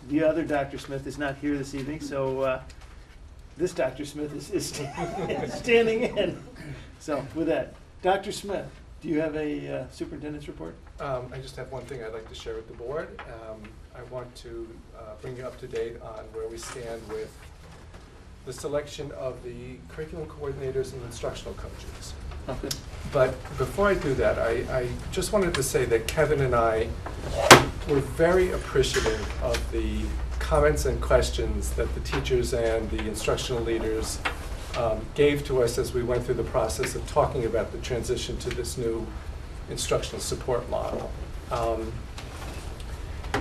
the other Dr. Smith is not here this evening, so this Dr. Smith is standing in. So with that, Dr. Smith, do you have a superintendent's report? I just have one thing I'd like to share with the board. I want to bring you up to date on where we stand with the selection of the curriculum coordinators and instructional coaches. Okay. But before I do that, I just wanted to say that Kevin and I were very appreciative of the comments and questions that the teachers and the instructional leaders gave to us as we went through the process of talking about the transition to this new instructional support model.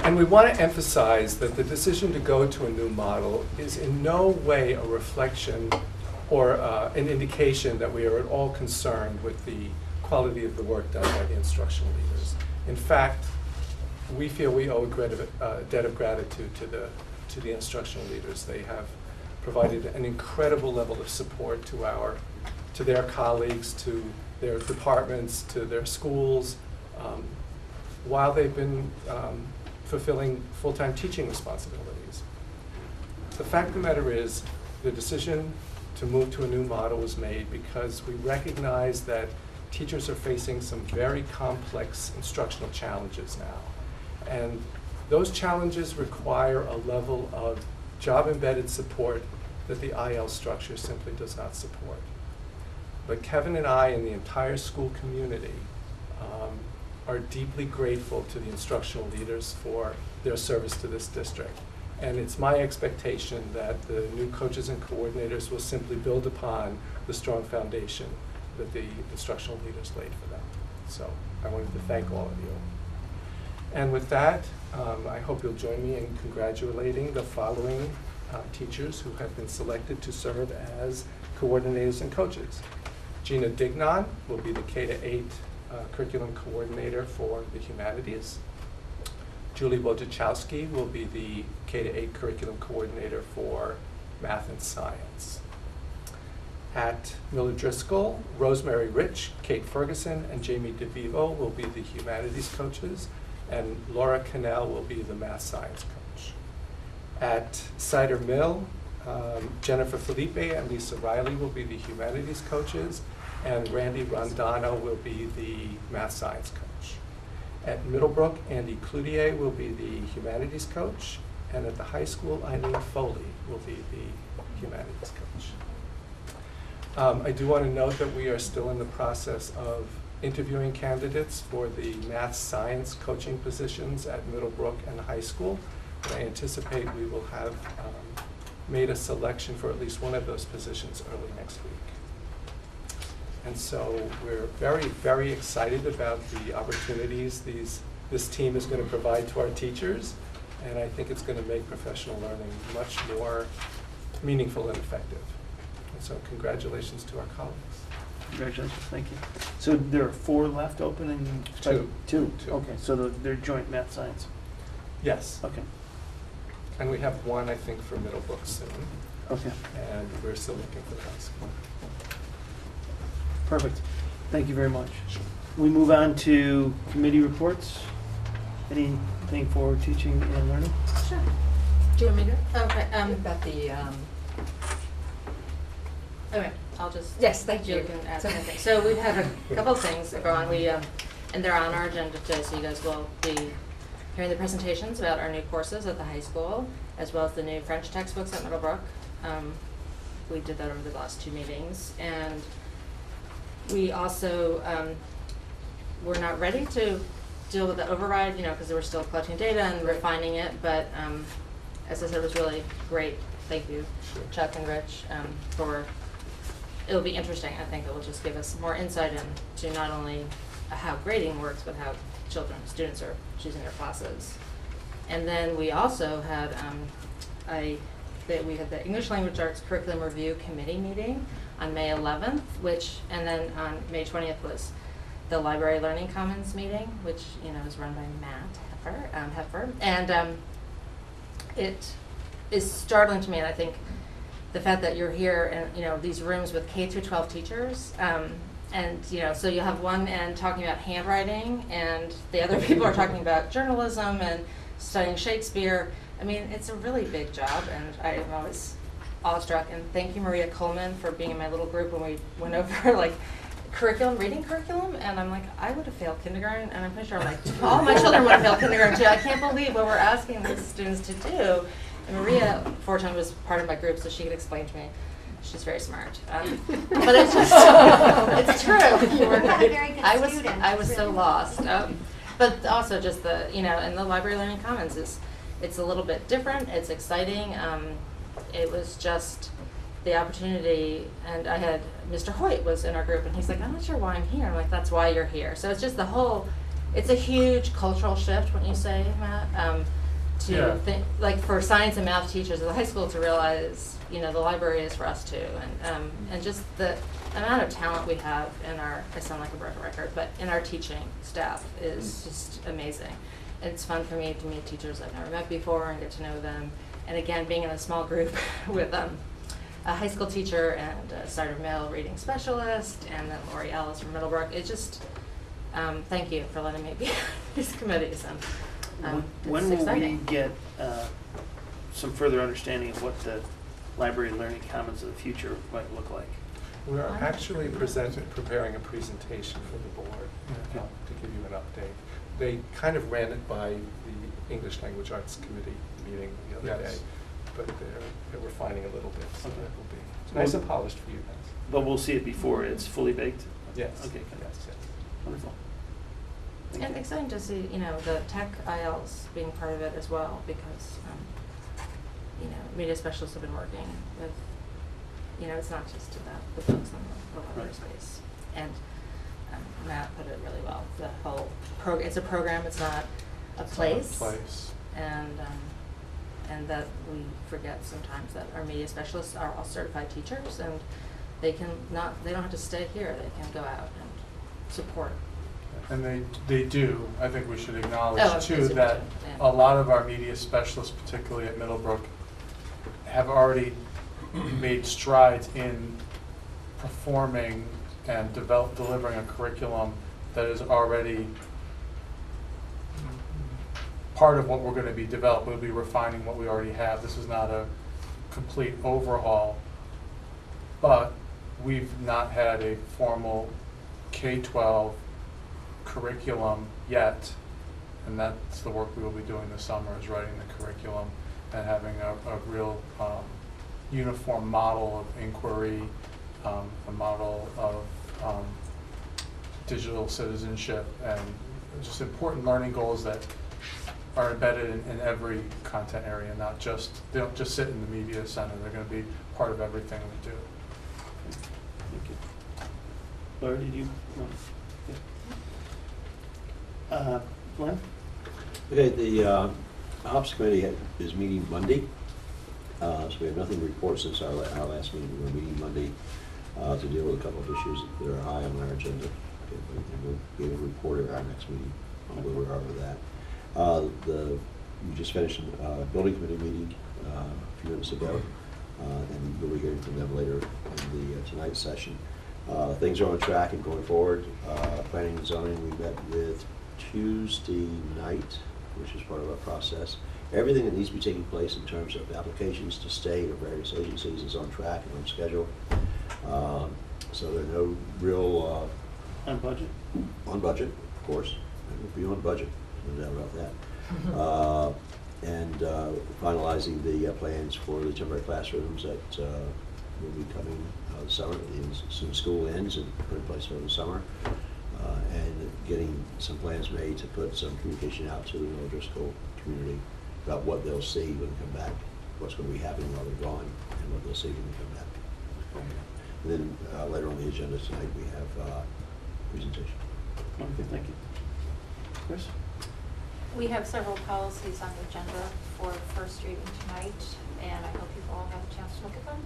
And we want to emphasize that the decision to go to a new model is in no way a reflection or an indication that we are at all concerned with the quality of the work done by the instructional leaders. In fact, we feel we owe a debt of gratitude to the instructional leaders. They have provided an incredible level of support to their colleagues, to their departments, to their schools, while they've been fulfilling full-time teaching responsibilities. The fact of the matter is, the decision to move to a new model was made because we recognize that teachers are facing some very complex instructional challenges now. And those challenges require a level of job-embedded support that the IL structure simply does not support. But Kevin and I and the entire school community are deeply grateful to the instructional leaders for their service to this district. And it's my expectation that the new coaches and coordinators will simply build upon the strong foundation that the instructional leaders laid for them. So I wanted to thank all of you. And with that, I hope you'll join me in congratulating the following teachers who have been selected to serve as coordinators and coaches. Gina Dignon will be the K-8 curriculum coordinator for the humanities. Julie Wojciechowski will be the K-8 curriculum coordinator for math and science. At Miller Driscoll, Rosemary Rich, Kate Ferguson, and Jamie DeVivo will be the humanities coaches, and Laura Cannell will be the math science coach. At Cider Mill, Jennifer Felipe and Lisa Riley will be the humanities coaches, and Randy Rondano will be the math science coach. At Middlebrook, Andy Cloutier will be the humanities coach, and at the high school, Eileen Foley will be the humanities coach. I do want to note that we are still in the process of interviewing candidates for the math science coaching positions at Middlebrook and high school. And I anticipate we will have made a selection for at least one of those positions early next week. And so we're very, very excited about the opportunities this team is going to provide to our teachers. And I think it's going to make professional learning much more meaningful and effective. And so congratulations to our colleagues. Congratulations, thank you. So there are 4 left open and two. Okay, so they're joint math science. Yes. Okay. And we have one, I think, for Middlebrook soon. Okay. And we're still looking for the high school. Perfect. Thank you very much. We move on to committee reports. Anything for teaching and learning? Sure. Do you want me to? Okay. About the, Okay, I'll just. Yes, thank you. Can add something. So we've had a couple of things that go on. And they're on our agenda today, so you guys will be hearing the presentations about our new courses at the high school, as well as the new French textbooks at Middlebrook. We did that over the last 2 meetings. And we also, we're not ready to deal with the override, because we're still collecting data and refining it, but as I said, it was really great. Thank you, Chuck and Rich, it'll be interesting. I think it will just give us more insight into not only how grading works, but how students are choosing their classes. And then we also had, we had the English Language Arts Curriculum Review Committee meeting on May 11th, and then on May 20th was the Library Learning Commons meeting, which is run by Matt Heffer. And it is startling to me, and I think the fact that you're here and these rooms with K through 12 teachers, and so you have one end talking about handwriting, and the other people are talking about journalism and studying Shakespeare, I mean, it's a really big job, and I am always awestruck. And thank you, Maria Coleman, for being in my little group when we went over like reading curriculum. And I'm like, I would have failed kindergarten, and I'm pretty sure like all my children would have failed kindergarten too. I can't believe what we're asking these students to do. And Maria, fortunately, was part of my group, so she could explain to me. She's very smart, but it's just it's true. You're not a very good student. I was so lost. But also just the, and the Library Learning Commons it's a little bit different. It's exciting. It was just the opportunity, and I had Mr. Hoyt was in our group, and he's like, I'm not sure why I'm here. I'm like, that's why you're here. So it's just it's a huge cultural shift, wouldn't you say, Matt? Think, like for science and math teachers at the high school to realize, the library is for us too, and just the amount of talent we have in I sound like a broken record, but in our teaching staff is just amazing. And it's fun for me to meet teachers I've never met before and get to know them. And again, being in a small group with a high school teacher and a Starter Mill reading specialist, and then Lori Ellis from Middlebrook, it just, thank you for letting me be on these committees. When it's will exciting. we get some further understanding of what the Library Learning Commons of the future might look like? We're actually preparing a presentation for the board to give you an update. They kind of ran it by the English Language Arts Committee meeting the other day, but they're refining a little bit, so Okay. it will be nice and polished for you guys. But we'll see it before it's fully baked? Yes. Okay, good. Yes. Wonderful. Thank And you. exciting to see, the tech ILs being part of it as well, because, media specialists have been working with, it's not just about the folks in the library Right. space. And Matt put it really well. The whole it's a program, it's not a place. And that we forget sometimes that our media specialists are all certified teachers, and they don't have to stay here, they can go out and support. And they do. I think we should acknowledge too super that too, yeah. a lot of our media specialists, particularly at Middlebrook, have already made strides in performing and delivering a curriculum that is already part of what we're going to be developing. We'll be refining what we already have. This is not a complete overhaul, but we've not had a formal K-12 curriculum yet, and that's the work we will be doing this summer, is writing the curriculum and having a real uniform model of inquiry, a model of digital citizenship, and just important learning goals that are embedded in every content area, they don't just sit in the media center, they're going to be part of everything we do. Thank you. Laura, did you want to? Glenn? Okay, the Ops Committee is meeting Monday, so we have nothing to report since our last meeting. We're meeting Monday to deal with a couple of issues that are high on our agenda. And we'll be able to report at our next meeting on where we are with that. We just finished a building committee meeting a few minutes ago, and you'll be hearing from them later in the tonight's session. Things are on track and going forward. Planning and zoning, we met with Tuesday night, which is part of our process. Everything that needs to be taking place in terms of applications to state or various agencies is on track and on schedule. So there are no real... On budget? On budget, of course. It will be on budget, no doubt about that. And finalizing the plans for the temporary classrooms that will be coming this summer, as soon as school ends, and put in place over the summer. And getting some plans made to put some communication out to the Middle School community about what they'll see when they come back, what's going to be happening while they're gone, and what they'll see when they come back. And then later on the agenda tonight, we have presentation. Okay, thank you. Chris? We have several policies on the agenda for first reading tonight, and I hope you've all had a chance to look at them.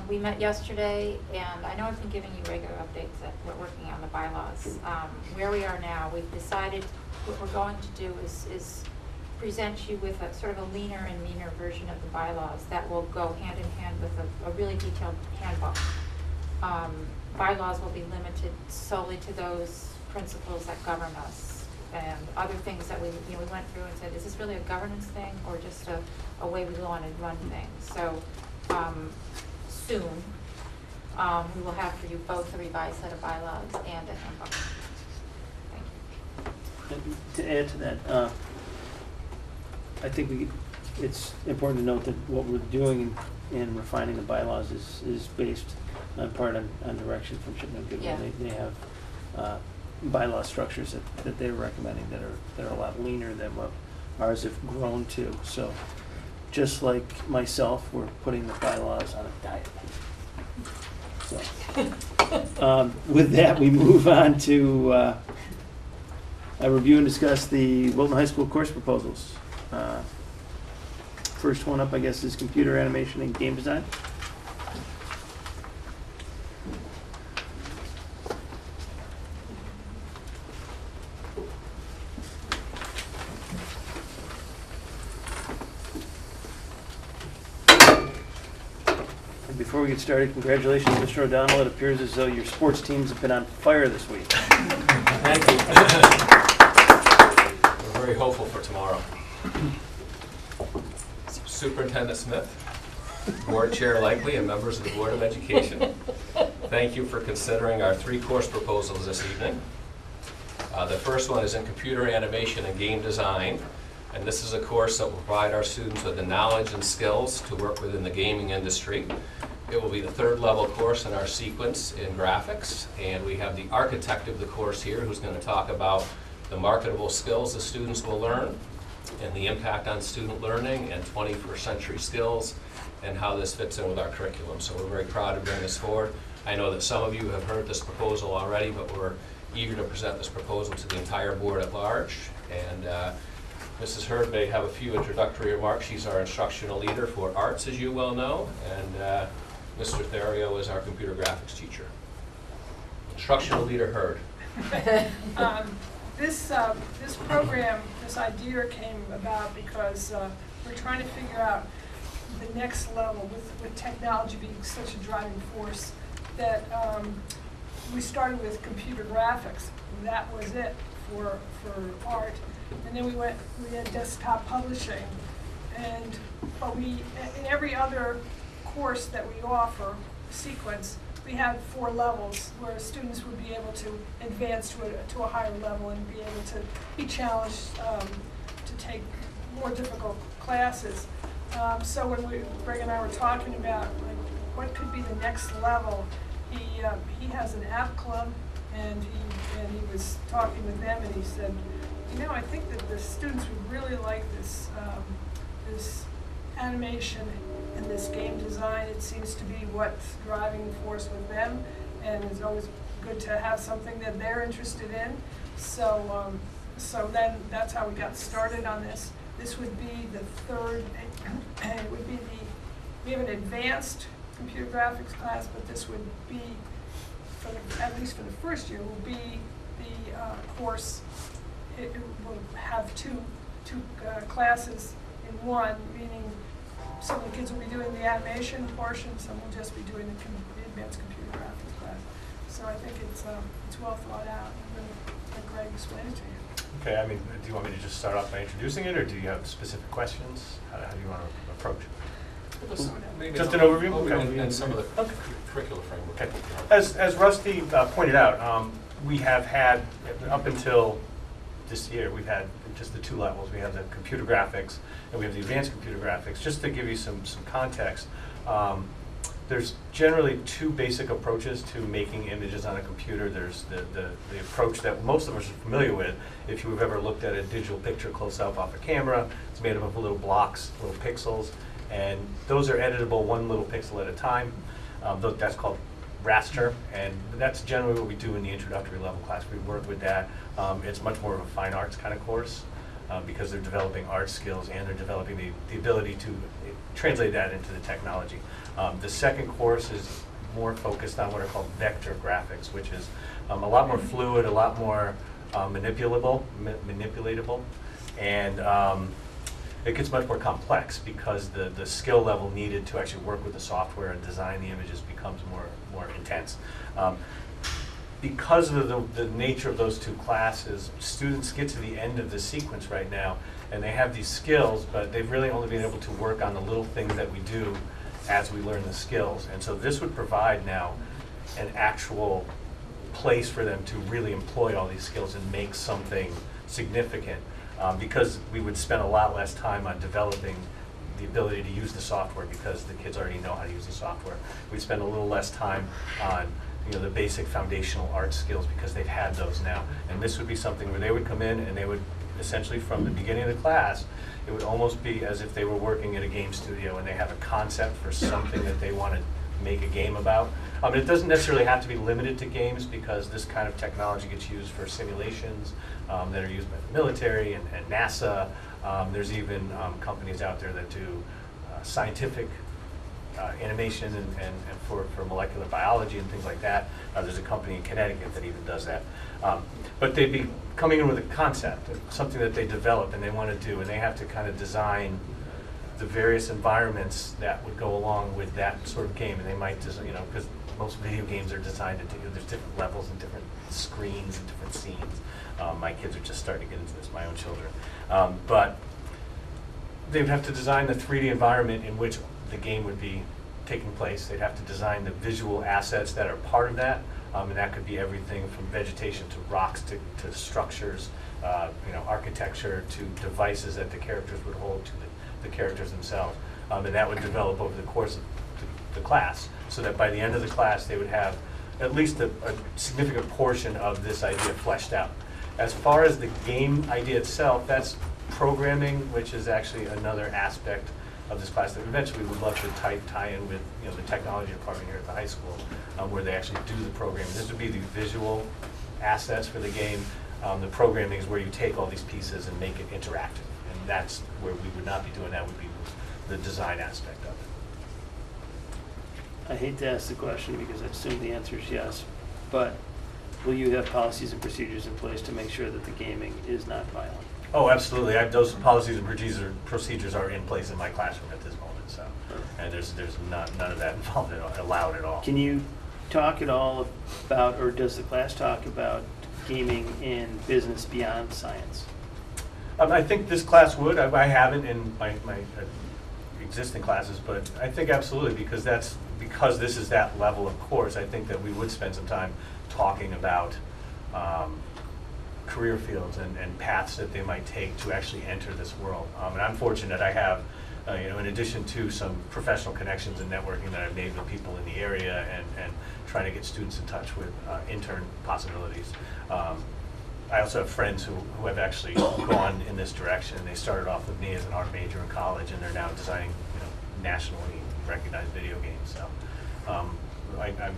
We met yesterday, and I know I've been giving you regular updates that we're working on the bylaws. Where we are now, we've decided what we're going to do is present you with a sort of a leaner and meaner version of the bylaws that will go hand in hand with a really detailed handbook. Bylaws will be limited solely to those principles that govern us. and other things that we went through and said, is this really a governance thing or just a way we want to run things? So soon, we will have for you both a revised set of bylaws and a handbook. Thank you. To add to that, I think it's important to note that what we're doing in refining the bylaws is based in part on direction from Shipman Goodwin. Yeah. They have bylaw structures that they're recommending that are a lot leaner than what ours have grown to. So just like myself, we're putting the bylaws on a diet. So with that, we move on to review and discuss the Wilton High School course proposals. First one up, I guess, is computer animation and game design. And before we get started, congratulations, Mr. O'Donnell. It appears as though your sports teams have been on fire this week. Thank you. We're very hopeful for tomorrow. Superintendent Smith, Board Chair Likely, and members of the Board of Education, thank you for considering our 3 course proposals this evening. The first one is in computer animation and game design, and this is a course that will provide our students with the knowledge and skills to work within the gaming industry. It will be the 3rd level course in our sequence in graphics, and we have the architect of the course here who's going to talk about the marketable skills the students will learn and the impact on student learning and 21st century skills and how this fits in with our curriculum. So we're very proud to bring this forward. I know that some of you have heard this proposal already, but we're eager to present this proposal to the entire board at large. And Mrs. Hurd may have a few introductory remarks. She's our instructional leader for arts, as you well know, and Mr. Therio is our computer graphics teacher. Instructional leader Hurd. This program, this idea came about because we're trying to figure out the next level with technology being such a driving force that we started with computer graphics. And that was it for art. And then we had desktop publishing. But in every other course that we offer, sequence, we have 4 levels where students would be able to advance to a higher level and be able to be challenged to take more difficult classes. So when Greg and I were talking about what could be the next level, he has an app club, and he was talking with them, and he said, I think that the students would really like this this animation and this game design. It seems to be what's driving the force with them, and it's always good to have something that they're interested in. So then that's how we got started on this. This would be the 3rd, and it would be we have an advanced computer graphics class, but this would be, at least for the first year, will be the course. It will have two classes in one, meaning some of the kids will be doing the animation portion, some will just be doing the advanced computer graphics class. So I think it's well thought out. I'm going to let Greg explain it to you. Okay, do you want me to just start off by introducing it, or do you have specific questions? How do you want to approach it? Maybe Just an overview? Okay. And some of the Okay. curricular framework. Okay. As Rusty pointed out, we have had, up until this year, we've had just the 2 levels. We have the computer graphics and we have the advanced computer graphics. Just to give you some context, there's generally 2 basic approaches to making images on a computer. There's the approach that most of us are familiar with. If you've ever looked at a digital picture close up off a camera, it's made up of little blocks, little pixels, and those are editable 1 little pixel at a time. That's called raster, and that's generally what we do in the introductory level class. We work with that. It's much more of a fine arts kind of course because they're developing art skills and they're developing the ability to translate that into the technology. The second course is more focused on what are called vector graphics, which is a lot more fluid, a lot more manipulatable, and it gets much more complex because the skill level needed to actually work with the software and design the images becomes more intense. because of the nature of those two classes, students get to the end of the sequence right now, and they have these skills, but they've really only been able to work on the little things that we do as we learn the skills. And so this would provide now an actual place for them to really employ all these skills and make something significant, because we would spend a lot less time on developing the ability to use the software because the kids already know how to use the software. We'd spend a little less time on the basic foundational art skills because they've had those now. And this would be something where they would come in and they would essentially from the beginning of the class, it would almost be as if they were working in a game studio and they have a concept for something that they want to make a game about. It doesn't necessarily have to be limited to games because this kind of technology gets used for simulations that are used by the military and NASA. There's even companies out there that do scientific animation and for molecular biology and things like that. There's a company in Connecticut that even does that. But they'd be coming in with a concept, something that they develop and they want to do, and they have to kind of design the various environments that would go along with that sort of game. And they might just, because most video games are designed to do, there's different levels and different screens and different scenes. My kids are just starting to get into this, my own children. But they would have to design the 3D environment in which the game would be taking place. They'd have to design the visual assets that are part of that, and that could be everything from vegetation to rocks to structures, architecture to devices that the characters would hold to the characters themselves. And that would develop over the course of the class, so that by the end of the class they would have at least a significant portion of this idea fleshed out. As far as the game idea itself, that's programming, which is actually another aspect of this class that eventually we would love to tie in with the technology department here at the high school, where they actually do the programming. This would be the visual assets for the game. The programming is where you take all these pieces and make it interactive, and that's where we would not be doing that. Would be the design aspect of it. I hate to ask the question because I assume the answer is yes, but will you have policies and procedures in place to make sure that the gaming is not violent? Oh, absolutely. Those policies and procedures are in place in my classroom at this moment. So, and there's none of that involved allowed at all. Can you talk at all about, or does the class talk about gaming in business beyond science? I think this class would. I haven't in my existing classes, but I think absolutely because this is that level of course. I think that we would spend some time talking about career fields and paths that they might take to actually enter this world. And I'm fortunate I have, in addition to some professional connections and networking that I've made with people in the area and trying to get students in touch with intern possibilities. I also have friends who have actually gone in this direction. They started off with me as an art major in college, and they're now designing nationally recognized video games. So I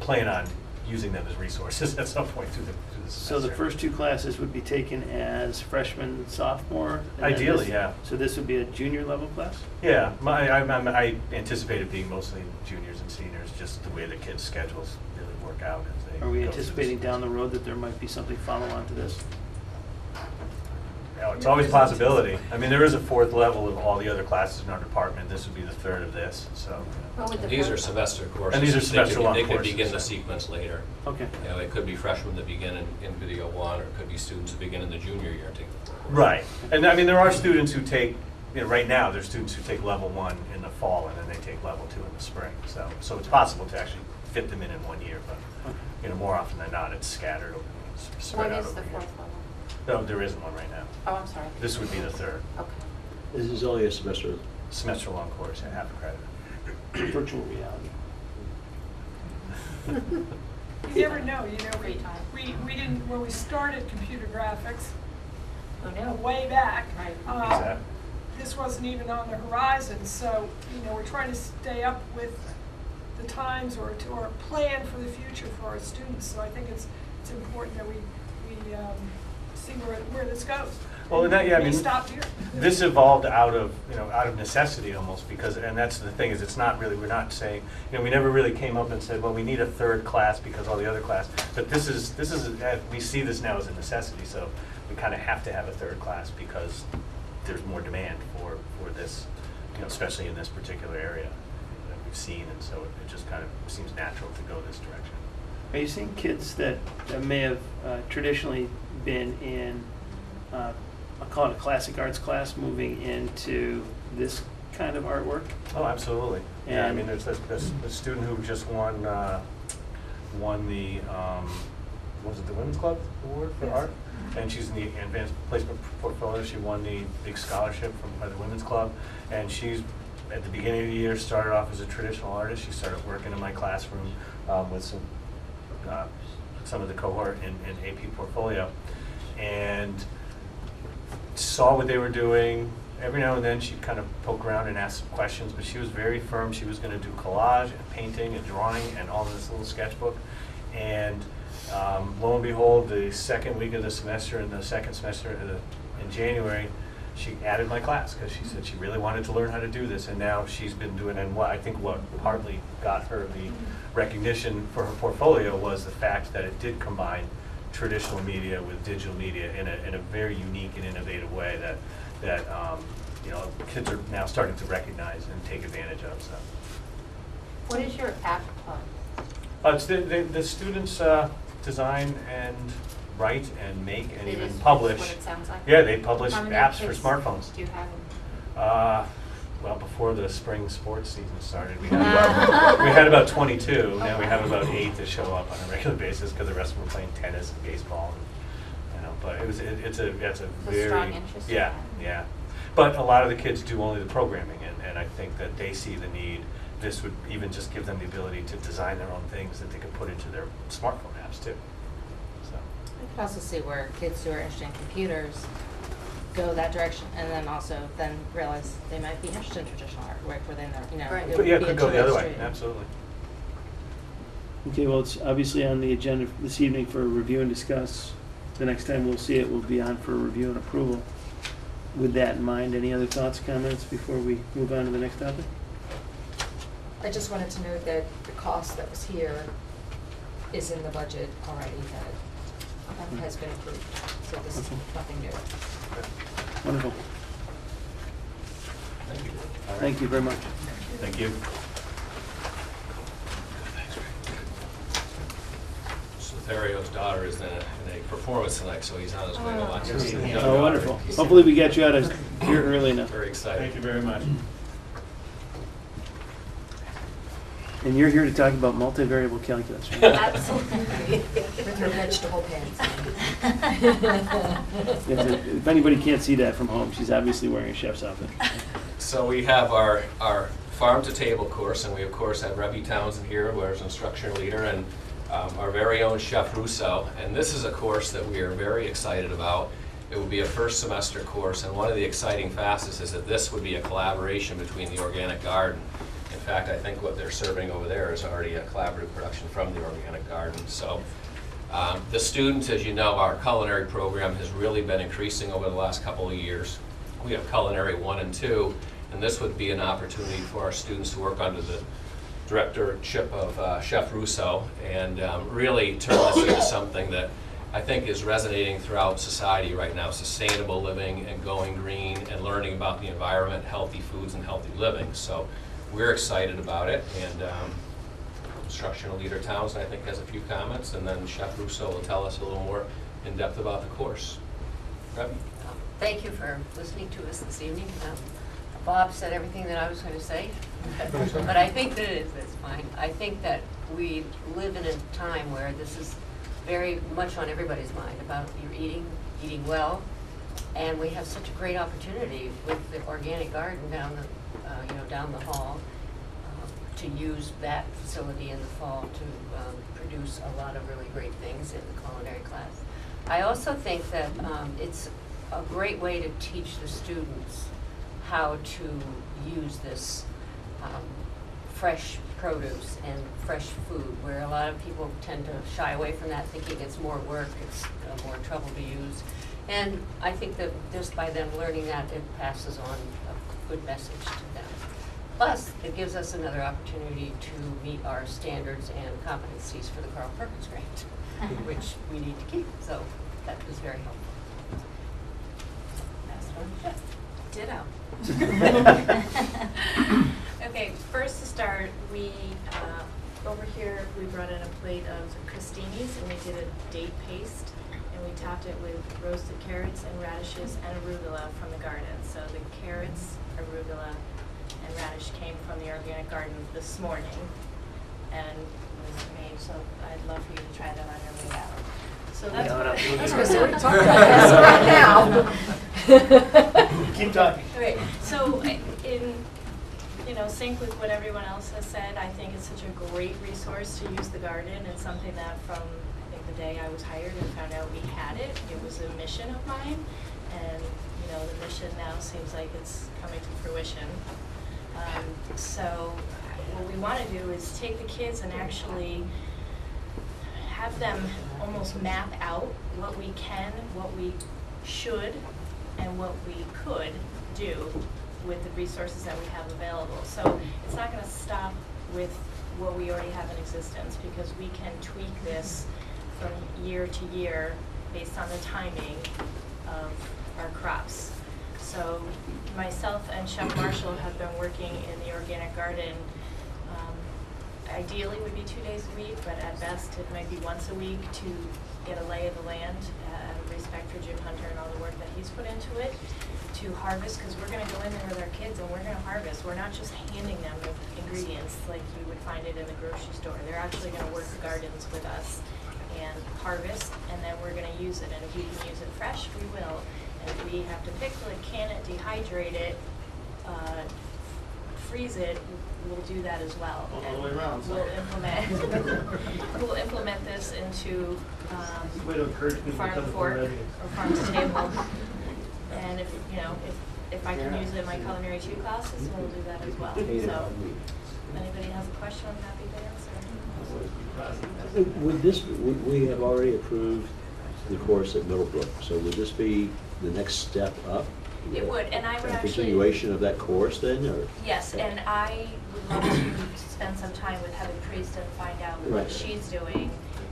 plan on using them as resources at some point through the semester. So the first two classes would be taken as freshman, sophomore? And then Ideally, this- yeah. So this would be a junior level class? Yeah, I anticipate it being mostly juniors and seniors, just the way the kids' schedules really work out as they Are we go through anticipating this. down the road that there might be something follow-on to this? It's always a possibility. I mean, there is a fourth level of all the other classes in our department. This would be the third of this, so. What would the These are first- semester courses. And these are They could- semester-long They could courses, begin the so. sequence later. Okay. It could be freshmen that begin in video one, or it could be students that begin in the junior year and take the course. Right. And I mean, there are students who take, right now, there's students who take level one in the fall and then they take level two in the spring. So it's possible to actually fit them in 1 year, but, more often than not, it's scattered, spread What out is over the the fourth year. level? No, there isn't one right now. Oh, I'm sorry. This would be the third Okay. This is only a semester. semester-long course at half a credit. Virtual reality. You never know, Free time. we didn't, when we started computer graphics, Who knew? way back, Right. Exactly. this wasn't even on the horizon, so, we're trying to stay up with the times or plan for the future for our students, so I think it's important that we see where this goes. Well, and that, yeah, I We mean, stopped here. this evolved out of necessity almost, because, and that's the thing, is it's not really, we're not saying, we never really came up and said, well, we need a third class because all the other class, but this is, we see this now as a necessity, so we kind of have to have a third class because there's more demand for this, especially in this particular area that we've seen, and so it just kind of seems natural to go this direction. Are you seeing kids that may have traditionally been in, I'll call it a classic arts class, moving into this kind of artwork? Oh, absolutely. Yeah, I And- mean, there's a student who just won the, was it the Women's Club Award for art? And she's in the advanced placement portfolio. She won the big scholarship by the Women's Club. And she's, at the beginning of the year, started off as a traditional artist. She started working in my classroom with some of the cohort in AP portfolio. And saw what they were doing. Every now and then she'd kind of poke around and ask some questions, but she was very firm. She was going to do collage and painting and drawing and all this little sketchbook. And lo and behold, the second week of the semester, in the second semester in January, she added my class because she said she really wanted to learn how to do this. And now she's been doing, and I think what partly got her the recognition for her portfolio was the fact that it did combine traditional media with digital media in a very unique and innovative way that you know, kids are now starting to recognize and take advantage of. So, What is your app club? it's the students design and write and make and It even is publish. what it sounds like? Yeah, they publish How many apps for kids smartphones. Do you have? Well, before the spring sports season started, we had about 22. Now we have about 8 that show up on a regular basis because the rest of them are playing tennis and baseball. And, you know, but it's a very strong interest in yeah, that. yeah. But a lot of the kids do only the programming, and I think that they see the need. This would even just give them the ability to design their own things that they could put into their smartphone apps too. So. I could also see where kids who are interested in computers go that direction, and then also then realize they might be interested in traditional art, where then they're, you know, Right. it But yeah, would it be could a go the other two-way way. street. Absolutely. Okay, well, it's obviously on the agenda this evening for review and discuss. The next time we'll see it will be on for review and approval. With that in mind, any other thoughts, comments before we move on to the next topic? I just wanted to note that the cost that was here is in the budget already that has been approved. So this is Okay. nothing new. Wonderful. Thank you. Thank you very much. Thank you. Lothario's daughter is in a performance tonight, so he's on his way to watch his young daughter. Oh, wonderful. Hopefully we get you out of here early enough. Very excited. Thank you very much. And you're here to talk about multivariable calculus. Absolutely. With her vegetable pants. If anybody can't see that from home, she's obviously wearing a chef's outfit. So we have our farm to table course, and we of course have Rebby Townsend here, who is instructional leader, and our very own Chef Russo. And this is a course that we are very excited about. It will be a first semester course, and one of the exciting facets is that this would be a collaboration between the organic garden. In fact, I think what they're serving over there is already a collaborative production from the organic garden. So the students, as you know, our culinary program has really been increasing over the last couple of years. We have culinary 1 and 2, and this would be an opportunity for our students to work under the directorship of Chef Russo and really turn this into something that I think is resonating throughout society right now: sustainable living and going green and learning about the environment, healthy foods and healthy living. So we're excited about it, and instructional leader Townsend, I think, has a few comments, and then Chef Russo will tell us a little more in depth about the course. Rebby? Thank you for listening to us this evening. Bob said everything that I was going to say, but I think that it's fine. I think that we live in a time where this is very much on everybody's mind about your eating well, and we have such a great opportunity with the organic garden down the down the hall to use that facility in the fall to produce a lot of really great things in the culinary class. I also think that it's a great way to teach the students how to use this fresh produce and fresh food, where a lot of people tend to shy away from that, thinking it's more work, it's more trouble to use. And I think that just by them learning that, it passes on a good message to them. Plus, it gives us another opportunity to meet our standards and competencies for the Carl Perkins Grant, which we need to keep. So that was very helpful. That's one. Ditto. Okay, first to start, we over here, we brought in a plate of crostinis, and we did a date paste, and we topped it with roasted carrots and radishes and arugula from the garden. So the carrots, arugula, and radish came from the organic garden this morning, and was made, so I'd love for you to try that on your way out. So that's Yeah, what I'm I- looking So we're talking about this right now. Keep talking. Right, so in, sync with what everyone else has said, I think it's such a great resource to use the garden. It's something that from, I think, the day I was hired and found out we had it, it was a mission of mine. And, the mission now seems like it's coming to fruition. So what we want to do is take the kids and actually have them almost map out what we can, what we should, and what we could do with the resources that we have available. So it's not going to stop with what we already have in existence, because we can tweak this from year to year based on the timing of our crops. So myself and Chef Marshall have been working in the organic garden. Ideally would be 2 days a week, but at best it might be once a week to get a lay of the land, out of respect for Jim Hunter and all the work that he's put into it, to harvest, because we're going to go in there with our kids and we're going to harvest. We're not just handing them the ingredients like you would find it in the grocery store. They're actually going to work the gardens with us and harvest, and then we're going to use it. And if we can use it fresh, we will. And if we have to pickle it, can it, dehydrate it, freeze it, we'll do that as well. All the way around, so. We'll implement this into Way to encourage people to farm come to to fork Reading. or farm to table. And if I can use it in my culinary 2 classes, we'll do that as well. So if anybody has a question, I'm happy to answer. Would this, we have already approved the course at Middlebrook, so would this be the next step up? It would, and I would A actually. continuation of that course then, or? Yes, and I would love to spend some time with Heather Priest and find out what Right. she's doing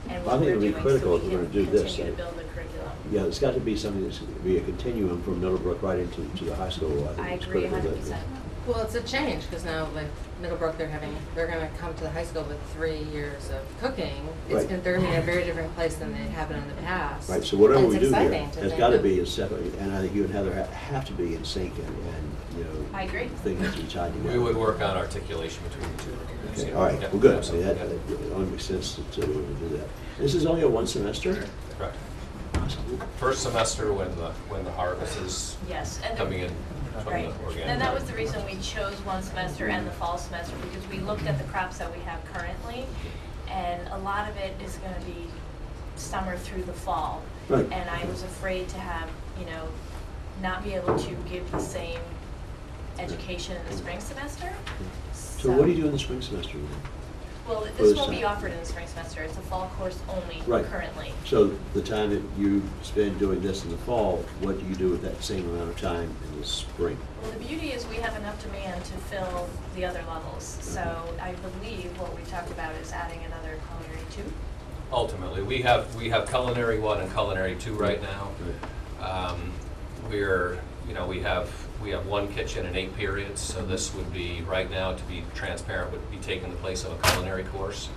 and I what think we're it would be doing, critical so if we we're can gonna do this, continue to so- build the curriculum. Yeah, it's got to be something that's going to be a continuum from Middlebrook right into the high school. I think it's agree critical that- 100%. Well, it's a change, because now, like, Middlebrook, they're gonna come to the high school with 3 years of cooking. Right. They're gonna be in a very different place than they have been in the past. Right, so whatever And we it's do here, exciting to has think got to of- be in separate, and I think you and Heather have to be in sync and I agree. things have to be tied together. We would work on articulation between the two. Okay, Yeah, all right, yeah, well, good. I mean, absolutely, that yeah. it only makes sense to do that. This is only a 1 semester? Correct. Awesome. First semester when the harvest is Yes, and coming in from right. the organic. And that was the reason we chose 1 semester and the fall semester, because we looked at the crops that we have currently, and a lot of it is going to be summer through the fall. Right. And I was afraid to have, not be able to give the same education in the spring semester. So what do you do in the spring semester then? Well, for this the won't be summer? offered in the spring semester. It's a fall course only Right. currently. So the time that you spend doing this in the fall, what do you do with that same amount of time in the spring? Well, the beauty is we have enough demand to fill the other levels. So I believe what we talked about is adding another culinary 2. Ultimately, we have culinary 1 and culinary 2 right now. We have 1 kitchen and 8 periods, so this would be, right now, to be transparent, would be taking the place of a culinary course.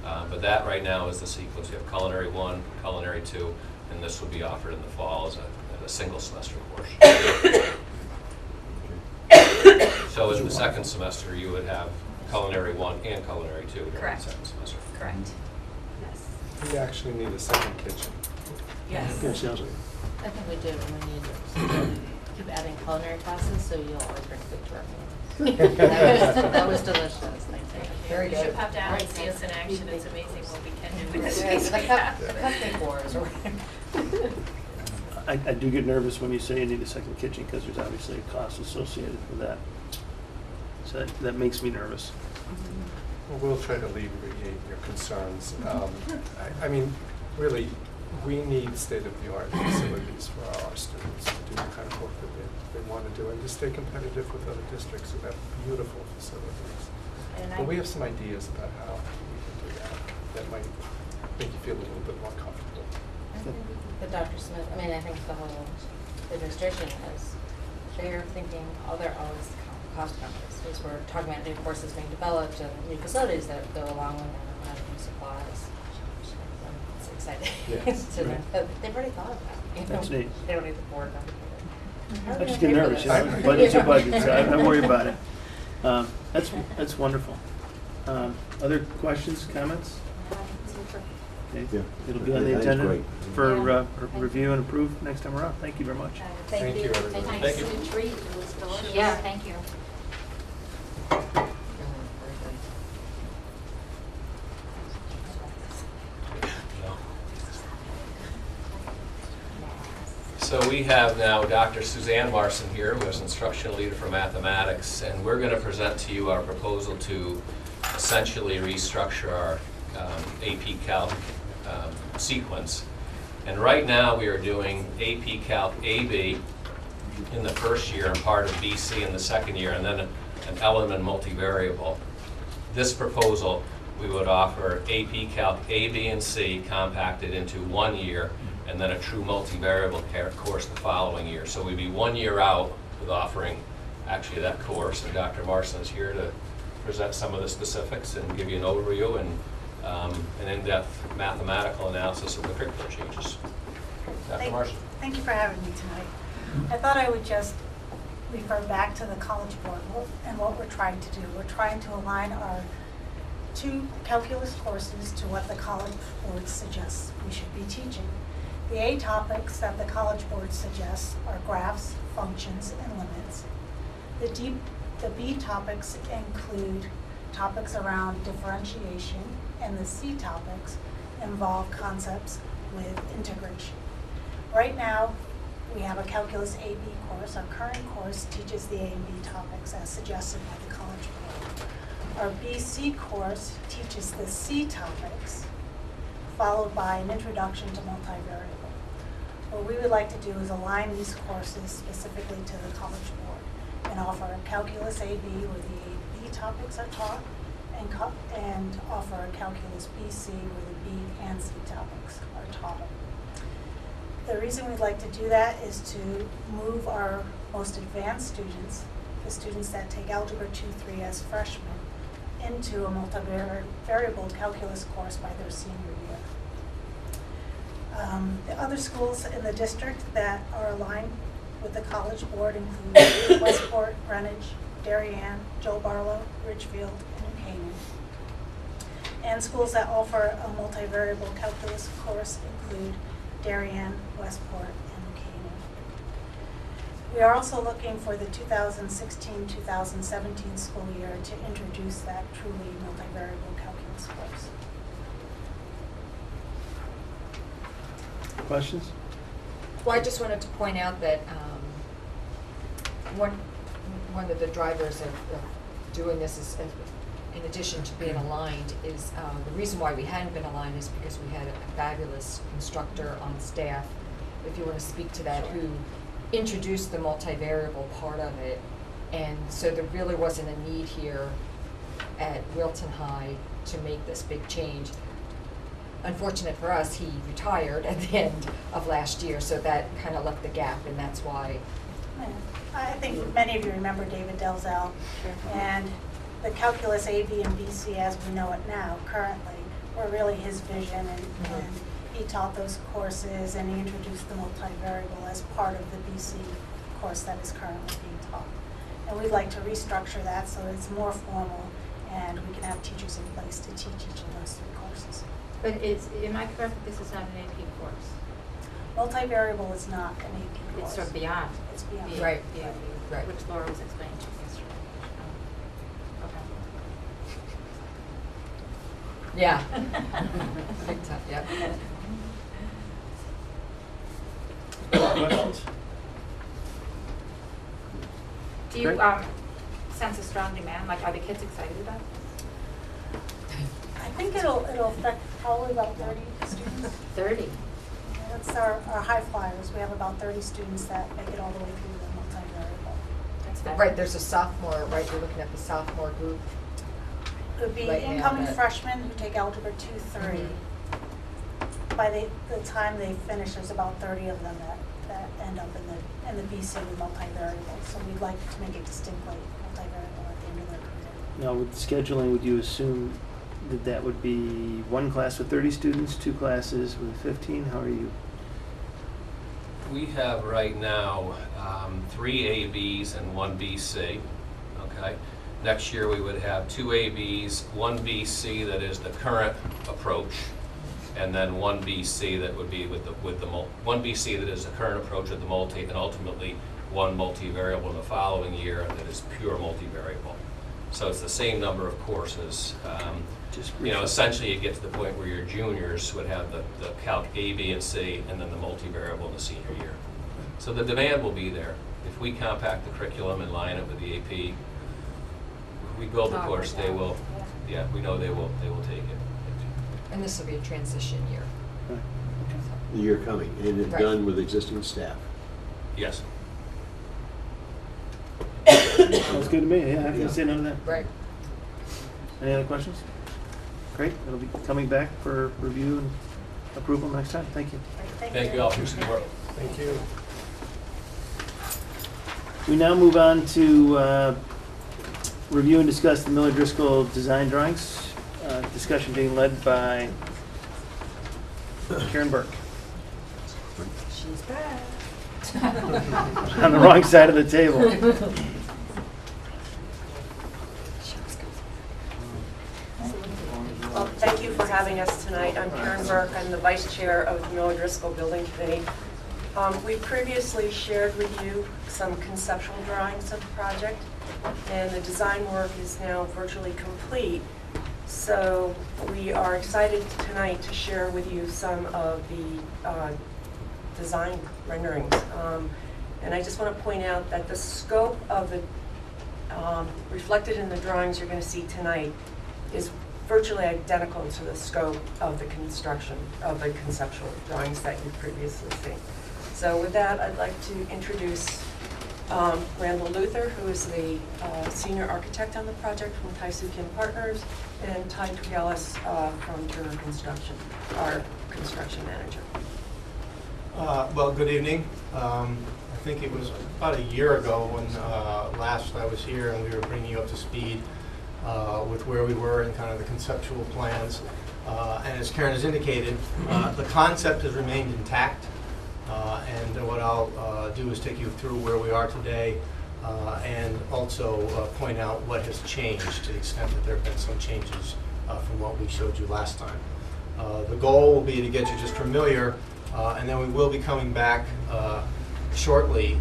But that right now is the sequence. We have culinary 1, culinary 2, and this would be offered in the fall as a single semester course. So in the second semester, you would have culinary 1 and culinary 2 during the Correct. second semester. Correct. Yes. We actually need a second kitchen. Yes. Yeah, sounds like. I think we do, and we need to keep adding culinary classes, so you'll always bring food to our meetings. That was delicious, thank you. Very You good. should pop down and see us in action. It's amazing what we can do with Yes, this. the cupcake wars, or I do get nervous when you say you need a second kitchen, because there's obviously a cost associated with that. So that makes me nervous. Well, we'll try to alleviate your concerns. I mean, really, we need state-of-the-art facilities for our students to do the kind of work that they want to do and to stay competitive with other districts who have beautiful facilities. And But we have some ideas about how we can do that might make you feel a little bit more comfortable. I think that Dr. Smith, I think the whole administration is, they're thinking, they're always cost numbers, because we're talking about new courses being developed and new facilities that go along with them, and new supplies. It's exciting. Yes, to them. right. But they've already thought about it. That's neat. They don't need the board to. I just get nervous, you know, budget's a budget, so I worry about it. That's wonderful. Other questions, comments? Okay. Yeah. It'll be on I the think it's agenda great. for review and approve next time around. Thank you very much. Thank you, everybody. Thank you. Nice treat, it was delicious. Yeah. Thank you. So we have now Dr. Suzanne Marson here, who is instructional leader for mathematics, and we're going to present to you our proposal to essentially restructure our AP Calc sequence. And right now, we are doing AP Calc AB in the first year and part of BC in the second year, and then an element multivariable. This proposal, we would offer AP Calc A, B, and C compacted into 1 year, and then a true multivariable course the following year. So we'd be 1 year out with offering actually that course. And Dr. Marson is here to present some of the specifics and give you an overview and an in-depth mathematical analysis of the curriculum changes. Dr. Marson. Thank you for having me tonight. I thought I would just refer back to the College Board and what we're trying to do. We're trying to align our 2 calculus courses to what the College Board suggests we should be teaching. The A topics that the College Board suggests are graphs, functions, and limits. The B topics include topics around differentiation, and the C topics involve concepts with integration. Right now, we have a Calculus AB course. Our current course teaches the A and B topics as suggested by the College Board. Our BC course teaches the C topics, followed by an introduction to multivariable. What we would like to do is align these courses specifically to the College Board and offer a Calculus AB where the A and B topics are taught, and offer a Calculus BC where the B and C topics are taught. The reason we'd like to do that is to move our most advanced students, the students that take Algebra 2-3 as freshmen, into a multivariable calculus course by their senior year. The other schools in the district that are aligned with the College Board include Westport, Greenwich, Darien, Joe Barlow, Ridgefield, and New Canaan. And schools that offer a multivariable calculus course include Darien, Westport, and New Canaan. We are also looking for the 2016-2017 school year to introduce that truly multivariable calculus course. Questions? Well, I just wanted to point out that one of the drivers of doing this is, in addition to being aligned, is the reason why we hadn't been aligned is because we had a fabulous instructor on staff, if you want to speak to that, who introduced the multivariable part of it. And so there really wasn't a need here at Wilton High to make this big change. Unfortunate for us, he retired at the end of last year, so that kind of left the gap, and that's why. I think many of you remember David Delzell, and the Calculus A, B, and BC as we know it now, currently, were really his vision, and he taught those courses, and he introduced the multivariable as part of the BC course that is currently being taught. And we'd like to restructure that so it's more formal, and we can have teachers in place to teach each of those 3 courses. But am I correct that this is not an AP course? Multivariable is not an AP course. It's sort of beyond. It's beyond. Right. The AP, Right. which Laura was explaining to me yesterday. Okay. Yeah. Big time, yep. Questions? Do you Great. sense a strong demand? Like, are the kids excited about this? I think it'll affect probably about 30 students. 30. That's our high flyers. We have about 30 students that make it all the way through the multivariable. That's fabulous. Right, there's a sophomore, right, you're looking at the sophomore group. It would be Right now, incoming that- freshmen who take Algebra 2-3. by the time they finish, there's about 30 of them that end up in the BC multivariable. So we'd like to make it distinctly multivariable at the end of their career. Now, with scheduling, would you assume that that would be one class with 30 students, two classes with 15? How are you? We have right now 3 ABs and 1 BC, okay? Next year, we would have 2 ABs, 1 BC that is the current approach, and then 1 BC that would be with the 1 BC that is the current approach with the multi, and ultimately 1 multivariable in the following year that is pure multivariable. So it's the same number of courses. Essentially you get to the point where your juniors would have the Calc A, B, and C, and then the multivariable in the senior year. So the demand will be there. If we compact the curriculum and line it with the AP, we build the course, they will, we know they will take it. And this will be a transition year. The year coming, and it's Right. done with existing staff. Yes. Sounds good to me. Yeah, I can say no to that. Right. Any other questions? Great. It'll be coming back for review and approval next time. Thank you. Thank you all for your support. Thank you. We now move on to review and discuss the Miller Driscoll design drawings. Discussion being led by Karen Burke. She's back. On the wrong side of the table. Well, thank you for having us tonight. I'm Karen Burke. I'm the Vice Chair of the Miller Driscoll Building Committee. We previously shared with you some conceptual drawings of the project, and the design work is now virtually complete. So we are excited tonight to share with you some of the design renderings. And I just want to point out that the scope of the reflected in the drawings you're going to see tonight is virtually identical to the scope of the construction of the conceptual drawings that you've previously seen. So with that, I'd like to introduce Randall Luthor, who is the senior architect on the project from Taisu Kim Partners, and Ty Trialis from Turner Construction, our construction manager. Well, good evening. I think it was about a year ago when last I was here and we were bringing you up to speed with where we were and kind of the conceptual plans. And as Karen has indicated, the concept has remained intact. And what I'll do is take you through where we are today and also point out what has changed to the extent that there have been some changes from what we showed you last time. The goal will be to get you just familiar, and then we will be coming back shortly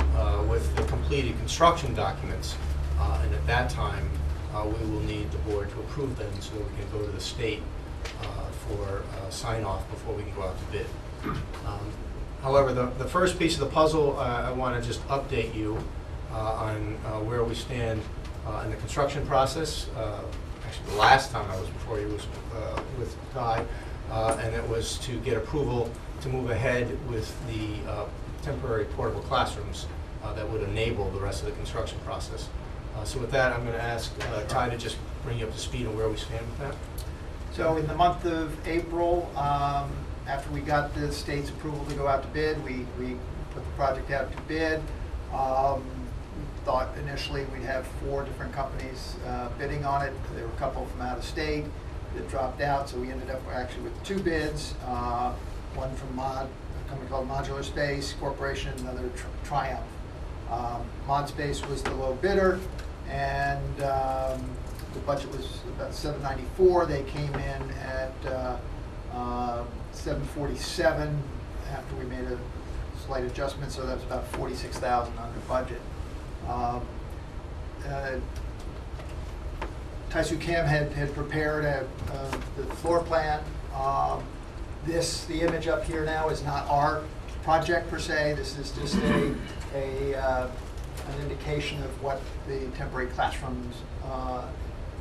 with the completed construction documents. And at that time, we will need the board to approve them so that we can go to the state for sign-off before we can go out to bid. However, the first piece of the puzzle, I want to just update you on where we stand in the construction process. Actually, the last time I was before you was with Ty, and it was to get approval to move ahead with the temporary portable classrooms that would enable the rest of the construction process. So with that, I'm going to ask Ty to just bring you up to speed on where we stand with that. So in the month of April, after we got the state's approval to go out to bid, we put the project out to bid. Thought initially we'd have 4 different companies bidding on it. There were a couple from out of state that dropped out, so we ended up actually with 2 bids. One from a company called Modular Space Corporation, another Triumph. ModSpace was the low bidder, and the budget was about $794. They came in at $747 after we made a slight adjustment, so that was about $46,000 under budget. Taisu Kim had prepared the floor plan. The image up here now is not our project per se. This is just an indication of what the temporary classrooms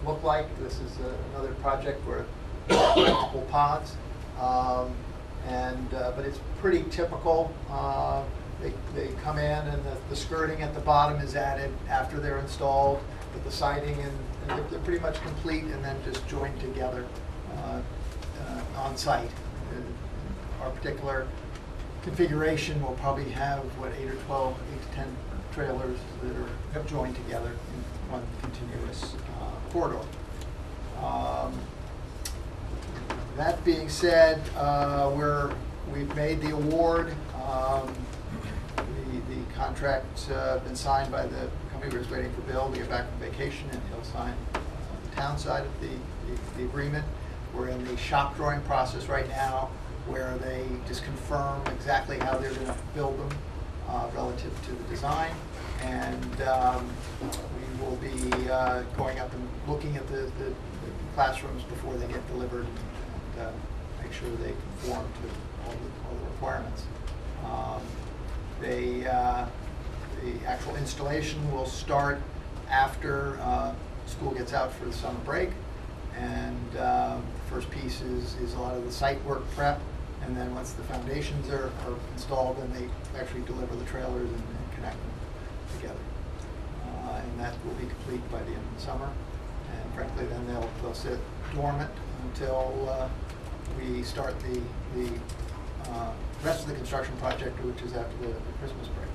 look like. This is another project where multiple pods, but it's pretty typical. They come in and the skirting at the bottom is added after they're installed, with the siding and they're pretty much complete and then just joined together on site. our particular configuration will probably have, 8 to 10 trailers that are joined together in one continuous corridor. That being said, we've made the award. The contract's been signed by the company. We're just waiting for Bill to get back from vacation, and he'll sign the town side of the agreement. We're in the shop drawing process right now, where they just confirm exactly how they're going to build them relative to the design. And we will be going up and looking at the classrooms before they get delivered, and make sure they conform to all the requirements. The actual installation will start after school gets out for the summer break. And the first piece is a lot of the site work prep, and then once the foundations are installed, then they actually deliver the trailers and connect them together. And that will be complete by the end of the summer. And frankly, then they'll sit dormant until we start the rest of the construction project, which is after the Christmas break.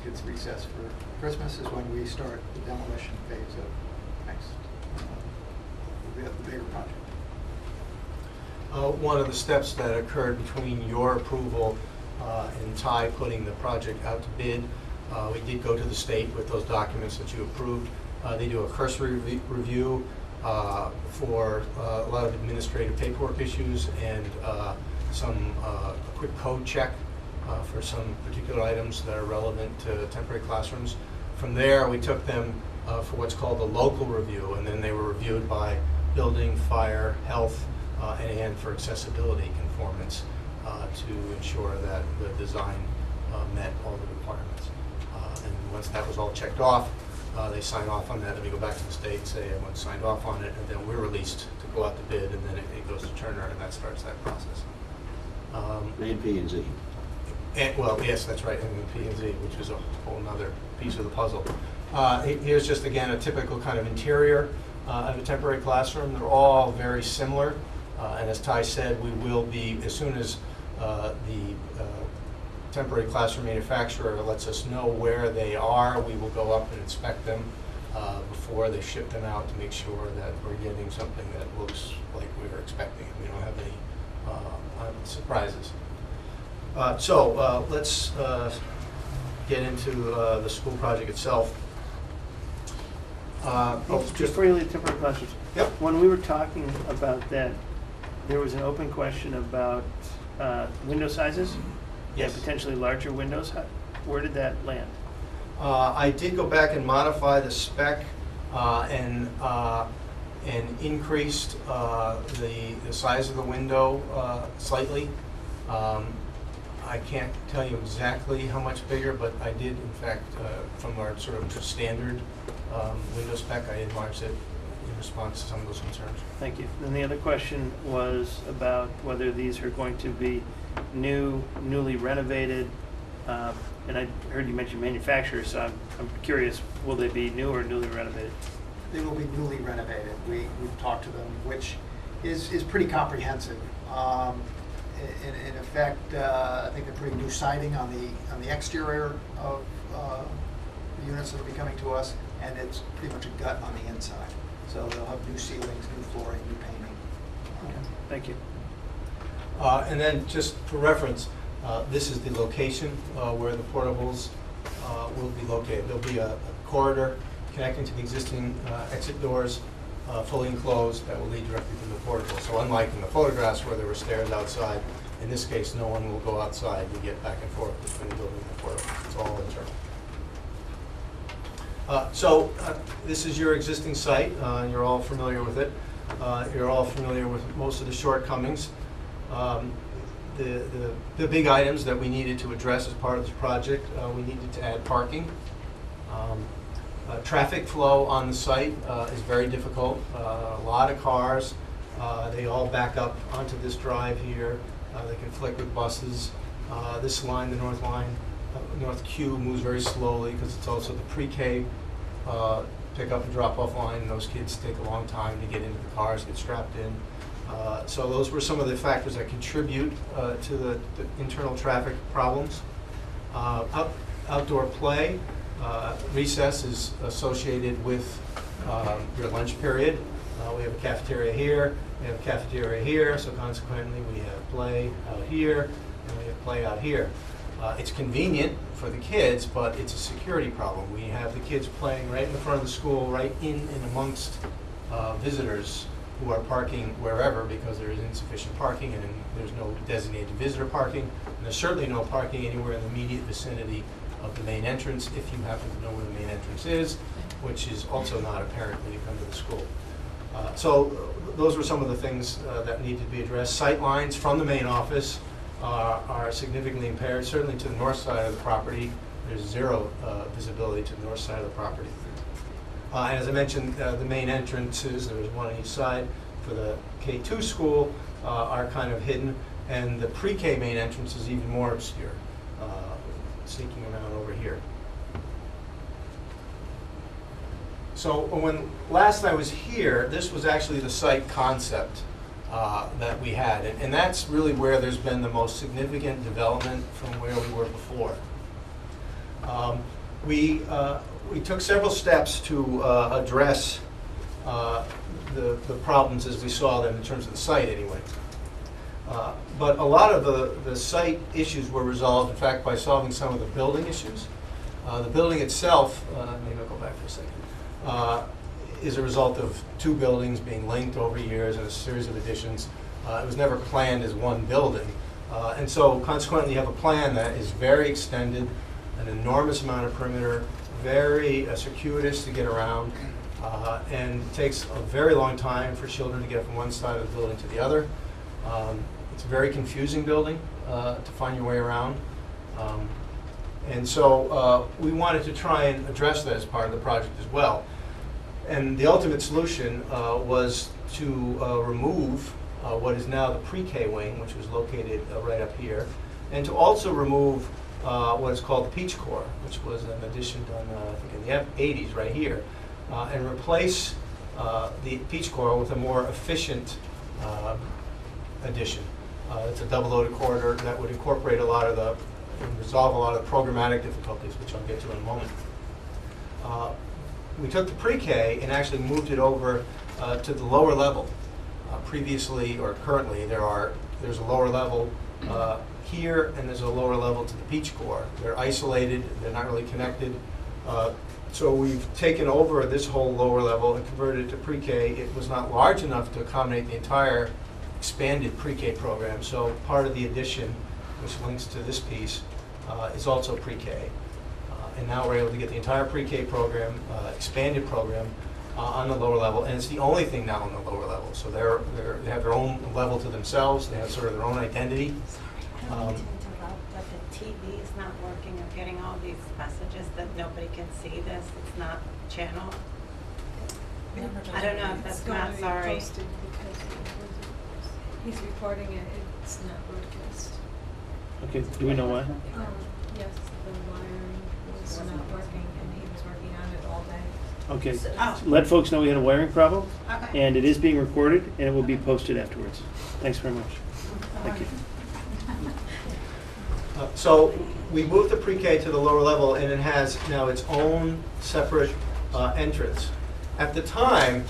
Kids recess for Christmas is when we start the demolition phase of next. The bigger project. One of the steps that occurred between your approval and Ty putting the project out to bid, we did go to the state with those documents that you approved. They do a cursory review for a lot of administrative paperwork issues and a quick code check for some particular items that are relevant to temporary classrooms. From there, we took them for what's called a local review, and then they were reviewed by building, fire, health, and for accessibility conformance to ensure that the design met all the requirements. And once that was all checked off, they sign off on that, and we go back to the state, say everyone signed off on it, and then we're released to go out to bid, and then it goes to Turner, and that starts that process. And P&Z. Well, yes, that's right, and P&Z, which is a whole other piece of the puzzle. Here's just, again, a typical kind of interior of a temporary classroom. They're all very similar, and as Ty said, we will be, as soon as the temporary classroom manufacturer lets us know where they are, we will go up and inspect them before they ship them out to make sure that we're getting something that looks like we were expecting. We don't have any surprises. So let's get into the school project itself. Before you leave temporary classrooms, yep. When we were talking about that, there was an open question about window sizes. Yes. And potentially larger windows. Where did that land? I did go back and modify the spec and increased the size of the window slightly. I can't tell you exactly how much bigger, but I did, in fact, from our sort of standard window spec, I enlarged it in response to some of those concerns. Thank you. Then the other question was about whether these are going to be newly renovated, and I heard you mention manufacturers, so I'm curious, will they be new or newly renovated? They will be newly renovated. We've talked to them, which is pretty comprehensive. In effect, I think they're putting new siding on the exterior of the units that will be coming to us, and it's pretty much a gut on the inside. So they'll have new ceilings, new flooring, new painting. Okay. Thank you. And then just for reference, this is the location where the portables will be located. There'll be a corridor connecting to the existing exit doors, fully enclosed, that will lead directly to the portable. So unlike in the photographs where there were stairs outside, in this case, no one will go outside to get back and forth between the building and the portable. It's all internal. This is your existing site. You're all familiar with it. You're all familiar with most of the shortcomings. The big items that we needed to address as part of this project, we needed to add parking. Traffic flow on the site is very difficult. A lot of cars. They all back up onto this drive here. They conflict with buses. This line, the North Q, moves very slowly because it's also the pre-K pick up and drop off line, and those kids take a long time to get into the cars, get strapped in. So those were some of the factors that contribute to the internal traffic problems. Outdoor play, recess is associated with your lunch period. We have a cafeteria here, we have a cafeteria here, so consequently we have play out here, and we have play out here. It's convenient for the kids, but it's a security problem. We have the kids playing right in the front of the school, right in and amongst visitors who are parking wherever because there is insufficient parking and there's no designated visitor parking. And there's certainly no parking anywhere in the immediate vicinity of the main entrance if you happen to know where the main entrance is, which is also not apparent when you come to the school. So those were some of the things that need to be addressed. Sight lines from the main office are significantly impaired, certainly to the north side of the property. There's zero visibility to the north side of the property. And as I mentioned, the main entrances, there's one on each side for the K2 school, are kind of hidden, and the pre-K main entrance is even more obscure, sneaking around over here. So when last I was here, this was actually the site concept that we had, and that's really where there's been the most significant development from where we were before. We took several steps to address the problems as we saw them in terms of the site anyway. But a lot of the site issues were resolved, in fact, by solving some of the building issues. The building itself, maybe I'll go back for a second, is a result of two buildings being linked over years and a series of additions. It was never planned as one building. And so consequently you have a plan that is very extended, an enormous amount of perimeter, very circuitous to get around, and it takes a very long time for children to get from one side of the building to the other. It's a very confusing building to find your way around. And so we wanted to try and address that as part of the project as well. And the ultimate solution was to remove what is now the pre-K wing, which was located right up here, and to also remove what is called the Peach Corps, which was an addition done, I think, in the 80s right here, and replace the Peach Corps with a more efficient addition. It's a double-loaded corridor that would incorporate a lot of the, and resolve a lot of the programmatic difficulties, which I'll get to in a moment. We took the pre-K and actually moved it over to the lower level. Previously, or currently, there's a lower level here, and there's a lower level to the Peach Corps. They're isolated, they're not really connected. So we've taken over this whole lower level and converted it to pre-K. It was not large enough to accommodate the entire expanded pre-K program, so part of the addition, which links to this piece, is also pre-K. And now we're able to get the entire pre-K program, expanded program, on the lower level, and it's the only thing now on the lower level. So they have their own level to themselves, they have sort of their own identity. I don't mean to interrupt, but the TV is not working. I'm getting all these messages that nobody can see this. It's not channel. I don't know if that's not sorry. Posted because he's reporting it, it's not broadcast. Okay, do we know why? Yes, the wiring was not working and he was working on it all day. Okay, Oh. let folks know we had a wiring problem, Okay. and it is being recorded, and it will be posted afterwards. Thanks very much. Thank you. So we moved the pre-K to the lower level, and it has now its own separate entrance. At the time,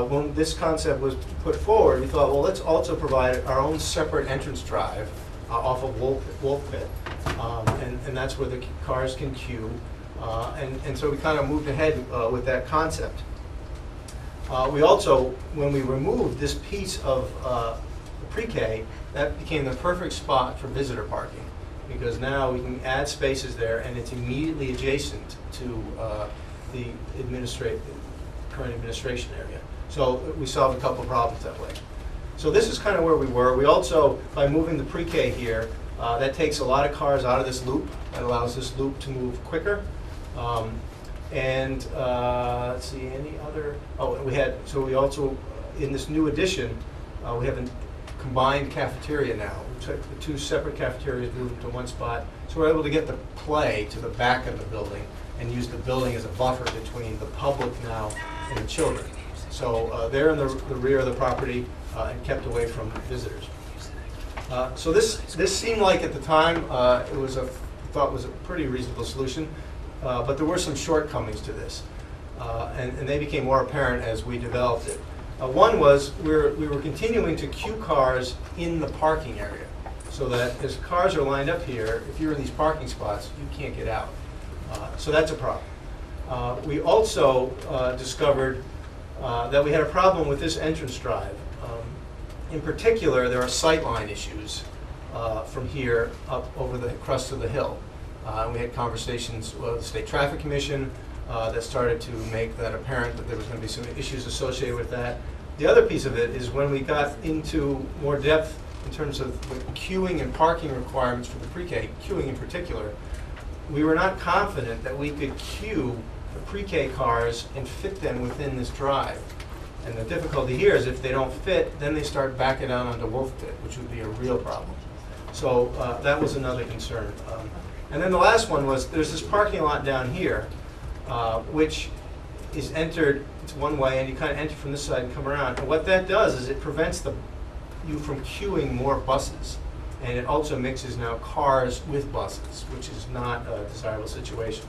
when this concept was put forward, we thought, well, let's also provide our own separate entrance drive off of Wolf Pit, and that's where the cars can queue. And so we kind of moved ahead with that concept. We also, when we removed this piece of the pre-K, that became the perfect spot for visitor parking, because now we can add spaces there, and it's immediately adjacent to the current administration area. So we solved a couple of problems that way. So this is kind of where we were. We also, by moving the pre-K here, that takes a lot of cars out of this loop. That allows this loop to move quicker. Let's see, any other? Oh, we also, in this new addition, we have a combined cafeteria now. We took the two separate cafeterias, moved them to one spot. So we're able to get the play to the back of the building and use the building as a buffer between the public now and the children. So they're in the rear of the property and kept away from visitors. So this seemed like at the time it was thought was a pretty reasonable solution, but there were some shortcomings to this, and they became more apparent as we developed it. One was we were continuing to queue cars in the parking area, so that as cars are lined up here, if you're in these parking spots, you can't get out. So that's a problem. We also discovered that we had a problem with this entrance drive. In particular, there are sightline issues from here up over the crest of the hill. We had conversations with the State Traffic Commission that started to make that apparent that there was going to be some issues associated with that. The other piece of it is when we got into more depth in terms of the queuing and parking requirements for the pre-K, queuing in particular, we were not confident that we could queue the pre-K cars and fit them within this drive. And the difficulty here is if they don't fit, then they start backing out onto Wolf Pit, which would be a real problem. So that was another concern. And then the last one was there's this parking lot down here, which is entered, it's one way, and you kind of enter from this side and come around. And what that does is it prevents you from queuing more buses. And it also mixes now cars with buses, which is not a desirable situation.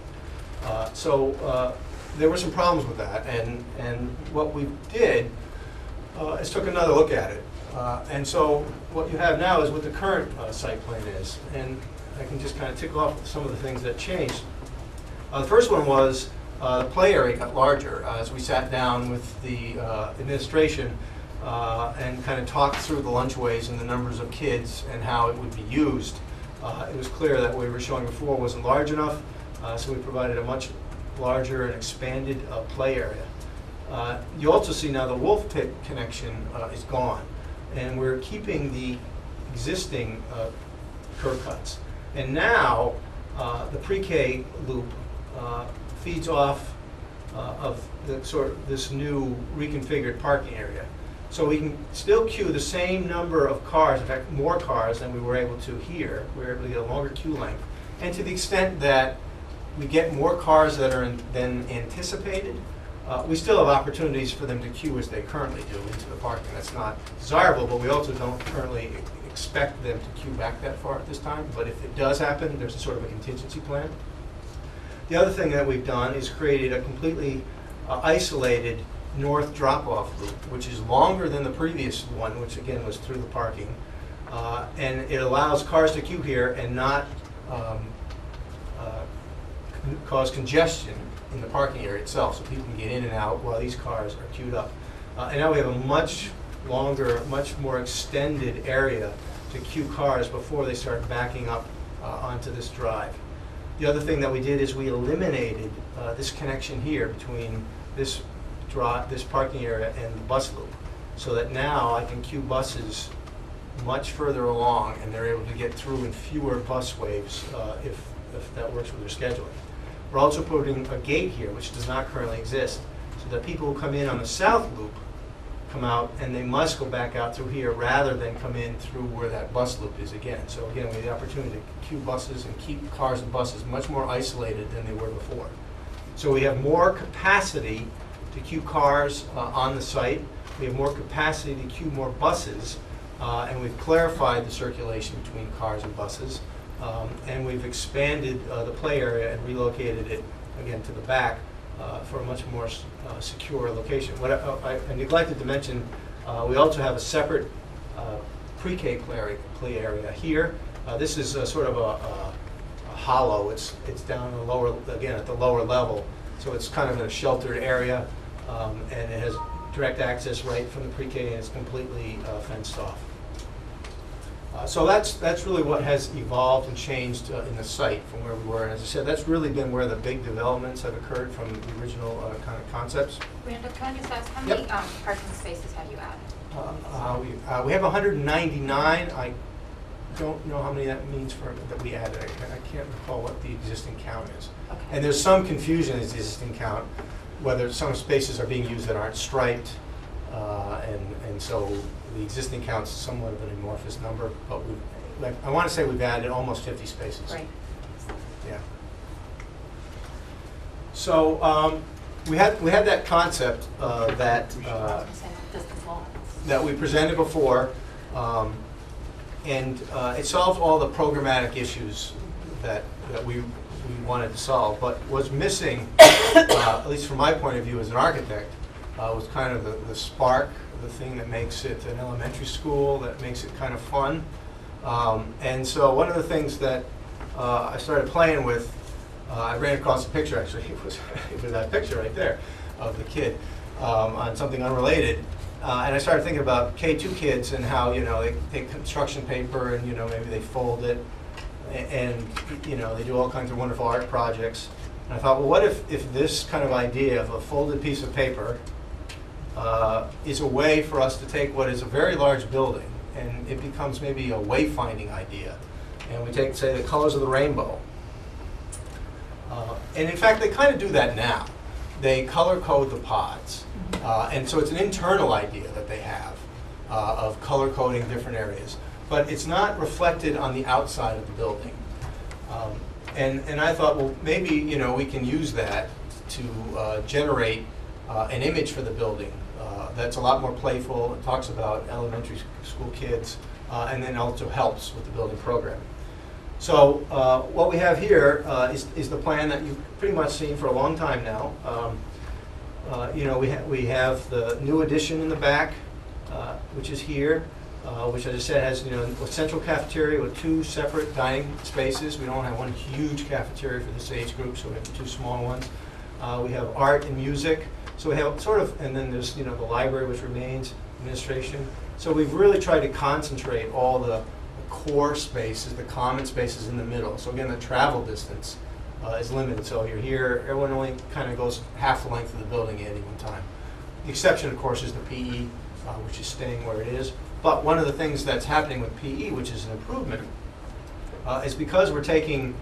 So there were some problems with that, and what we did is took another look at it. And so what you have now is what the current site plan is. And I can just kind of tick off some of the things that changed. The first one was the play area got larger as we sat down with the administration and kind of talked through the lunchways and the numbers of kids and how it would be used. It was clear that what we were showing before wasn't large enough, so we provided a much larger and expanded play area. You also see now the Wolf Pit connection is gone, and we're keeping the existing curb cuts. And now the pre-K loop feeds off of this new reconfigured parking area. So we can still queue the same number of cars, in fact more cars than we were able to here. We were able to get a longer queue length. And to the extent that we get more cars that are than anticipated, we still have opportunities for them to queue as they currently do into the parking. That's not desirable, but we also don't currently expect them to queue back that far at this time. But if it does happen, there's a sort of a contingency plan. The other thing that we've done is created a completely isolated north drop-off loop, which is longer than the previous one, which again was through the parking. And it allows cars to queue here and not cause congestion in the parking area itself, so people can get in and out while these cars are queued up. And now we have a much longer, much more extended area to queue cars before they start backing up onto this drive. The other thing that we did is we eliminated this connection here between this parking area and the bus loop, so that now I can queue buses much further along and they're able to get through in fewer bus waves if that works with their scheduling. We're also putting a gate here, which does not currently exist, so that people who come in on the south loop come out and they must go back out through here rather than come in through where that bus loop is again. So again, we have the opportunity to queue buses and keep cars and buses much more isolated than they were before. So we have more capacity to queue cars on the site. We have more capacity to queue more buses, and we've clarified the circulation between cars and buses. And we've expanded the play area and relocated it again to the back for a much more secure location. What I neglected to mention, we also have a separate pre-K play area here. This is sort of a hollow. It's down the lower, again at the lower level, so it's kind of in a sheltered area, and it has direct access right from the pre-K, and it's completely fenced off. So that's really what has evolved and changed in the site from where we were. And as I said, that's really been where the big developments have occurred from the original kind of concepts. Randall, can I just ask, how many parking spaces have you added? We have 199. I don't know how many that means that we added. I can't recall what the existing count is. Okay. And there's some confusion in the existing count, whether some spaces are being used that aren't striped, and so the existing count's somewhat of an amorphous number, but I want to say we've added almost 50 spaces. Right. Yeah. So we had that concept that we presented before, and it solved all the programmatic issues that we wanted to solve. But was missing, at least from my point of view as an architect, was kind of the spark, the thing that makes it an elementary school, that makes it kind of fun. And so one of the things that I started playing with, I ran across a picture, actually, it was that picture right there of the kid on something unrelated. And I started thinking about K2 kids and how, they take construction paper and, maybe they fold it and, they do all kinds of wonderful art projects. And I thought, well, what if this kind of idea of a folded piece of paper is a way for us to take what is a very large building and it becomes maybe a wayfinding idea. And we take, say, the colors of the rainbow. And in fact, they kind of do that now. They color code the pods. And so it's an internal idea that they have of color coding different areas. But it's not reflected on the outside of the building. And I thought, well, maybe we can use that to generate an image for the building that's a lot more playful. It talks about elementary school kids, and then also helps with the building program. So what we have here is the plan that you've pretty much seen for a long time now. We have the new addition in the back, which is here, which, as I said, has a central cafeteria with 2 separate dining spaces. We don't have one huge cafeteria for this age group, so we have 2 small ones. We have art and music. So we have sort of, and then there's the library, which remains, administration. So we've really tried to concentrate all the core spaces, the common spaces in the middle. So again, the travel distance is limited. So you're here, everyone only kind of goes half the length of the building at any one time. The exception, of course, is the PE, which is staying where it is. But one of the things that's happening with PE, which is an improvement, is because we're taking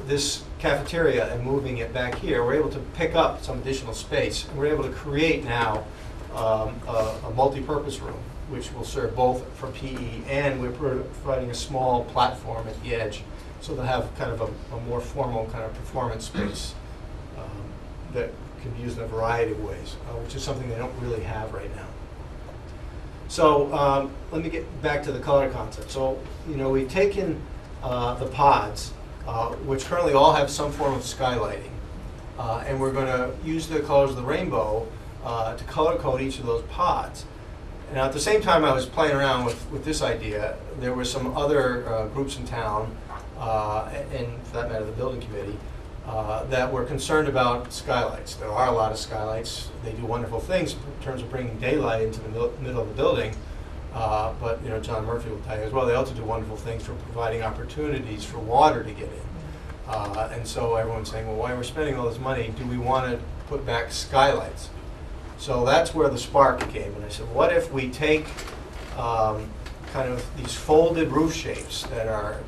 this cafeteria and moving it back here, we're able to pick up some additional space. And we're able to create now a multi-purpose room, which will serve both for PE, and we're providing a small platform at the edge, so they'll have kind of a more formal kind of performance space that can be used in a variety of ways, which is something they don't really have right now. So let me get back to the color concept. So we've taken the pods, which currently all have some form of skylighting, and we're going to use the colors of the rainbow to color code each of those pods. Now, at the same time I was playing around with this idea, there were some other groups in town, and for that matter, the building committee, that were concerned about skylights. There are a lot of skylights. They do wonderful things in terms of bringing daylight into the middle of the building. But John Murphy will tell you as well, they also do wonderful things for providing opportunities for water to get in. And so everyone's saying, well, while we're spending all this money, do we want to put back skylights? So that's where the spark came. And I said, what if we take kind of these folded roof shapes that are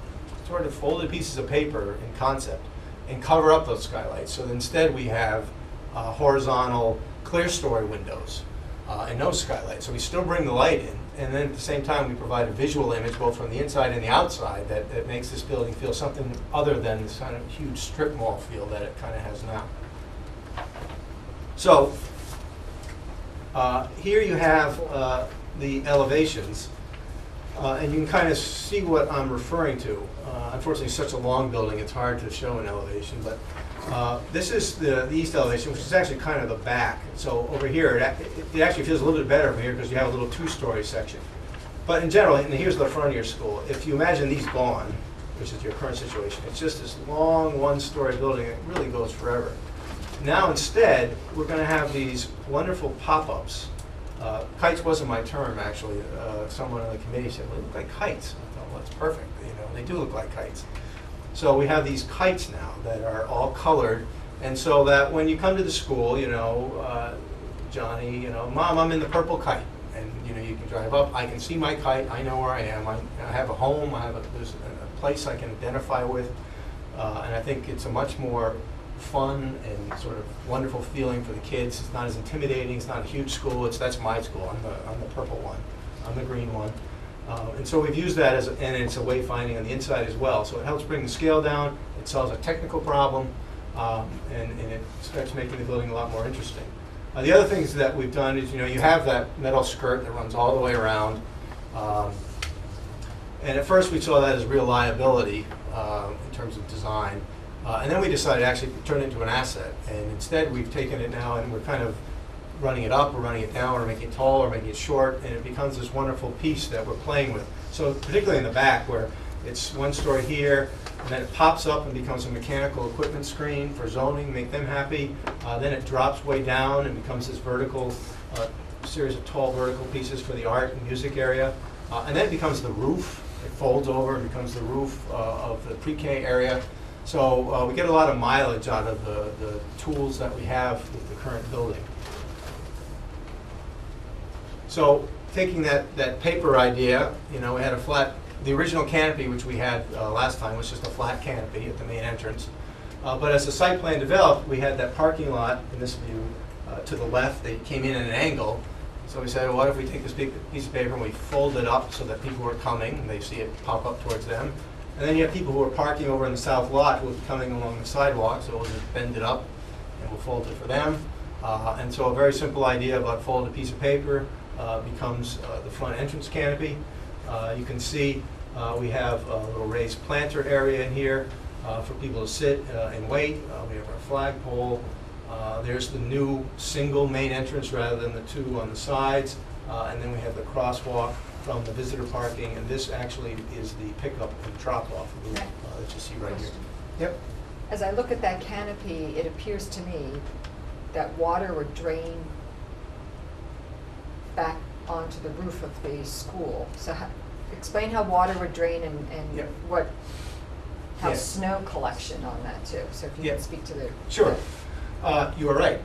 sort of folded pieces of paper in concept and cover up those skylights. So instead we have horizontal clear story windows and no skylights. So we still bring the light in, and then at the same time we provide a visual image both from the inside and the outside that makes this building feel something other than this kind of huge strip mall feel that it kind of has now. So here you have the elevations, and you can kind of see what I'm referring to. Unfortunately, it's such a long building, it's hard to show an elevation, but this is the east elevation, which is actually kind of the back. So over here, it actually feels a little bit better over here because you have a little 2-story section. But in general, and here's the front of your school, if you imagine these gone, which is your current situation, it's just this long 1-story building that really goes forever. Now instead, we're going to have these wonderful pop-ups. Kites wasn't my term, actually. Someone on the committee said, well, they look like kites. I thought, well, that's perfect. They do look like kites. So we have these kites now that are all colored, and so that when you come to the school, Johnny, Mom, I'm in the purple kite. And you can drive up, I can see my kite, I know where I am. I have a home, there's a place I can identify with. And I think it's a much more fun and sort of wonderful feeling for the kids. It's not as intimidating, it's not a huge school, that's my school, I'm the purple one, I'm the green one. And so we've used that and it's a wayfinding on the inside as well. So it helps bring the scale down, it solves a technical problem, and it starts making the building a lot more interesting. The other things that we've done is, you have that metal skirt that runs all the way around. And at first we saw that as real liability in terms of design. And then we decided to actually turn it into an asset. And instead we've taken it now and we're kind of running it up, or running it down, or making it tall, or making it short, and it becomes this wonderful piece that we're playing with. So particularly in the back, where it's one story here, and then it pops up and becomes a mechanical equipment screen for zoning, make them happy. Then it drops way down and becomes this vertical, series of tall vertical pieces for the art and music area. And then it becomes the roof. It folds over and becomes the roof of the pre-K area. So we get a lot of mileage out of the tools that we have with the current building. So taking that paper idea, we had the original canopy, which we had last time, was just a flat canopy at the main entrance. But as the site plan developed, we had that parking lot in this view to the left. They came in at an angle. So we said, well, what if we take this big piece of paper and we fold it up so that people who are coming, they see it pop up towards them. And then you have people who are parking over in the south lot who will be coming along the sidewalk, so we'll just bend it up and we'll fold it for them. And so a very simple idea about fold a piece of paper becomes the front entrance canopy. You can see we have a little raised planter area in here for people to sit and wait. We have our flagpole. There's the new single main entrance rather than the two on the sides. And then we have the crosswalk from the visitor parking, and this actually is the pickup and drop-off route that you see right here. Yep. As I look at that canopy, it appears to me that water would drain back onto the roof of the school. So explain how water would drain and Yep. how Yes. snow collection on that too. So if you Yeah. can speak to the... Sure. You are right.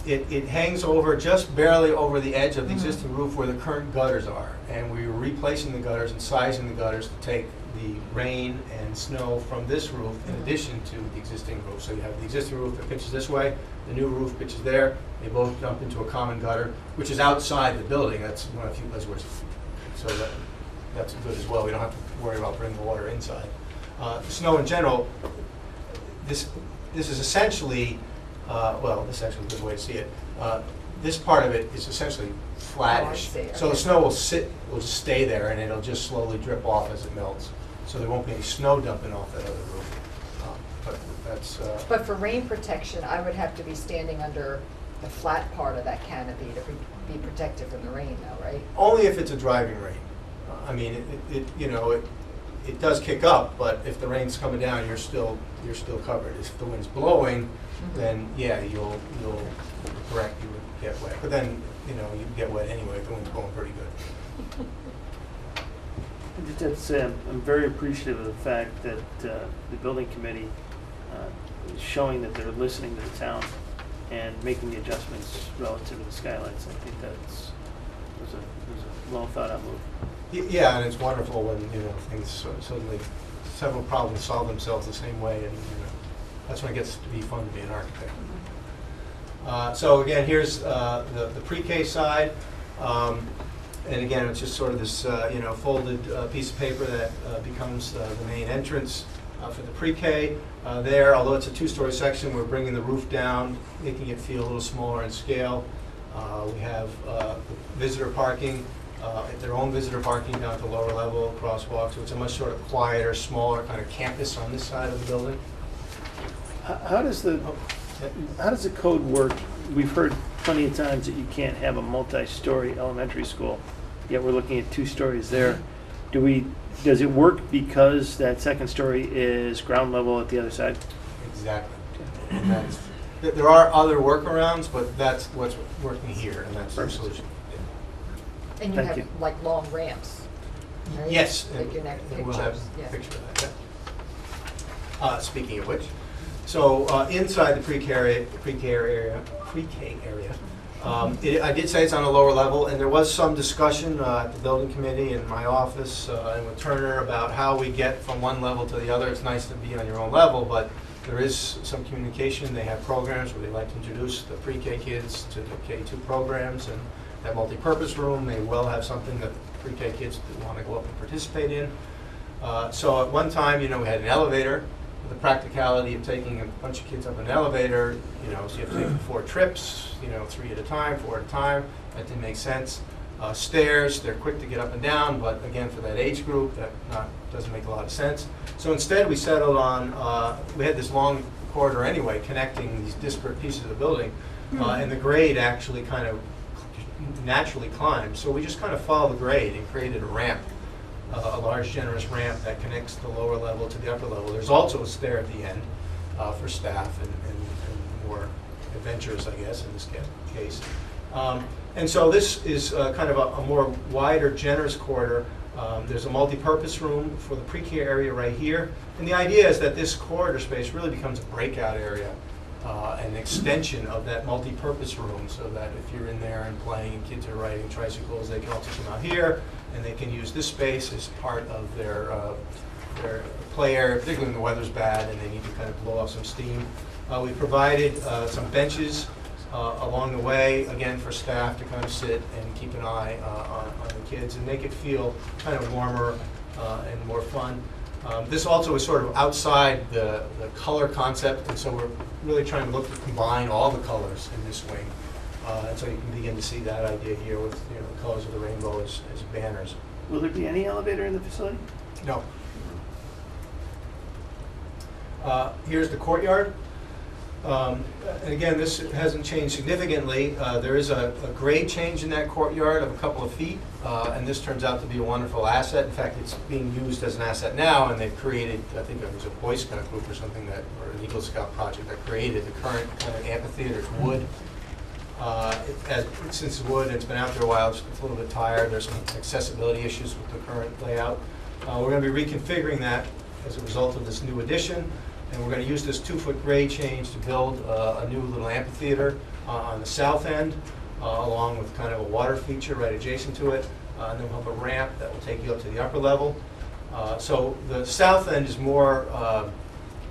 It hangs over, just barely over the edge of the existing roof where the current gutters are. And we were replacing the gutters and sizing the gutters to take the rain and snow from this roof in addition to the existing roof. So you have the existing roof that pitches this way, the new roof pitches there. They both dump into a common gutter, which is outside the building. That's one of the few places where that's good as well. We don't have to worry about bringing the water inside. Snow in general, this is essentially, this is actually a good way to see it. This part of it is essentially flattish. Oh, I see. So the snow will just stay there, and it'll just slowly drip off as it melts. So there won't be any snow dumping off that other roof. But that's. But for rain protection, I would have to be standing under the flat part of that canopy to be protected from the rain, though, right? Only if it's a driving rain. I mean, it does kick up, but if the rain's coming down, you're still covered. If the wind's blowing, then yeah, you're correct, you would get wet. But then, you get wet anyway if the wind's blowing pretty good. I'm very appreciative of the fact that the building committee is showing that they're listening to the town and making the adjustments relative to the skylights. I think was a well thought out move. Yeah, and it's wonderful when things suddenly several problems solve themselves the same way, and that's when it gets to be fun to be an architect. So again, here's the pre-K side, and again, it's just sort of this folded piece of paper that becomes the main entrance for the pre-K. There, although it's a two-story section, we're bringing the roof down, making it feel a little smaller in scale. We have visitor parking. Their own visitor parking down to lower level, crosswalk, so it's a much sort of quieter, smaller kind of campus on this side of the building. How does the code work? We've heard plenty of times that you can't have a multi-story elementary school, yet we're looking at 2 stories there. Does it work because that second story is ground level at the other side? Exactly. And there are other workarounds, but that's what's working here, and that's the solution. And you Thank have you. like long ramps, right? Yes, Like your next and we'll have pictures, yeah. a picture of that. Yeah. Speaking of which, so inside the pre-K area, I did say it's on a lower level, and there was some discussion at the building committee in my office and with Turner about how we get from one level to the other. It's nice to be on your own level, but there is some communication. They have programs where they like to introduce the pre-K kids to the K2 programs, and that multi-purpose room may well have something that pre-K kids want to go up and participate in. So at one time, we had an elevator with the practicality of taking a bunch of kids up an elevator, so you have to take 4 trips, 3 at a time, 4 at a time. That didn't make sense. Stairs, they're quick to get up and down, but again, for that age group, that doesn't make a lot of sense. So instead, we settled on, we had this long corridor anyway, connecting these disparate pieces of the building, and the grade actually kind of naturally climbed. So we just kind of followed the grade and created a ramp, a large generous ramp that connects the lower level to the upper level. There's also a stair at the end for staff and more adventurous, I guess, in this case. And so this is kind of a more wider, generous corridor. There's a multi-purpose room for the pre-K area right here. And the idea is that this corridor space really becomes a breakout area, an extension of that multi-purpose room, so that if you're in there and playing and kids are riding tricycles, they can also come out here and they can use this space as part of their play area, particularly when the weather's bad and they need to kind of blow off some steam. We provided some benches along the way, again, for staff to kind of sit and keep an eye on the kids and make it feel kind of warmer and more fun. This also is sort of outside the color concept, and so we're really trying to look to combine all the colors in this wing. And so you can begin to see that idea here with the colors of the rainbow as banners. Will there be any elevator in the facility? No. Here's the courtyard. And again, this hasn't changed significantly. There is a grade change in that courtyard of a couple of feet, and this turns out to be a wonderful asset. In fact, it's being used as an asset now, and they've created, I think it was a Boy Scout group or something, or an Eagle Scout project that created the current kind of amphitheater. It's wood. Since it's wood, it's been out there a while, it's a little bit tired. There's some accessibility issues with the current layout. We're going to be reconfiguring that as a result of this new addition. And we're going to use this 2-foot grade change to build a new little amphitheater on the south end, along with kind of a water feature right adjacent to it. And then we'll have a ramp that will take you up to the upper level. So the south end is more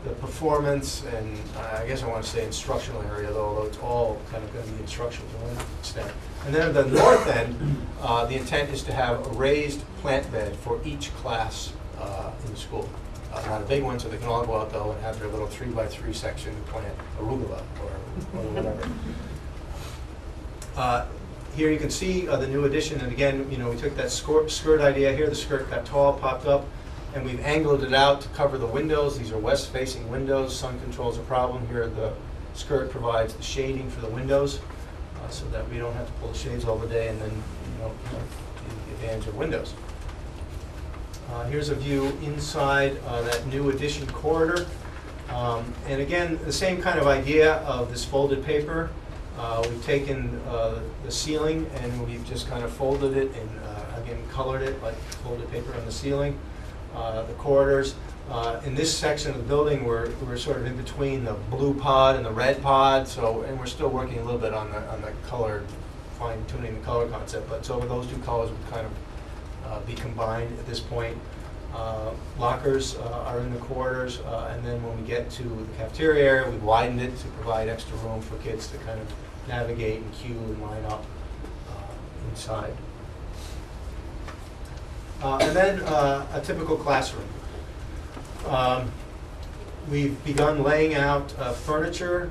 the performance and I guess I want to say instructional area, although it's all kind of going to be instructional to one extent. And then at the north end, the intent is to have a raised plant bed for each class in the school. Not a big one, so they can all go out though and have their little 3x3 section to plant arugula or whatever. Here you can see the new addition, and again, we took that skirt idea here. The skirt got tall, popped up, and we've angled it out to cover the windows. These are west-facing windows. Sun control's a problem here. The skirt provides the shading for the windows, so that we don't have to pull the shades all the day, and then the advantage of windows. Here's a view inside that new addition corridor. And again, the same kind of idea of this folded paper. We've taken the ceiling and we've just kind of folded it and again colored it like folded paper on the ceiling. The corridors. In this section of the building, we're sort of in between the blue pod and the red pod. And we're still working a little bit on the color, fine-tuning the color concept. But so those two colors would kind of be combined at this point. Lockers are in the corridors, and then when we get to the cafeteria area, we widened it to provide extra room for kids to kind of navigate and queue and line up inside. And then a typical classroom. We've begun laying out furniture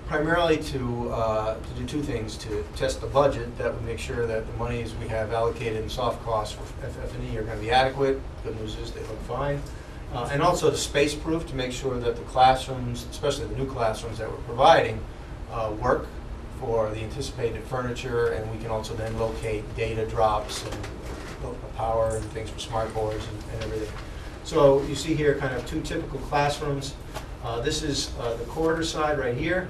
primarily to do two things: to test the budget, that would make sure that the monies we have allocated in soft costs for FF&E are going to be adequate. Good news is they look fine. And also to space-proof, to make sure that the classrooms, especially the new classrooms that we're providing, work for the anticipated furniture, and we can also then locate data drops and power and things for smart boards and everything. So you see here kind of two typical classrooms. This is the corridor side right here.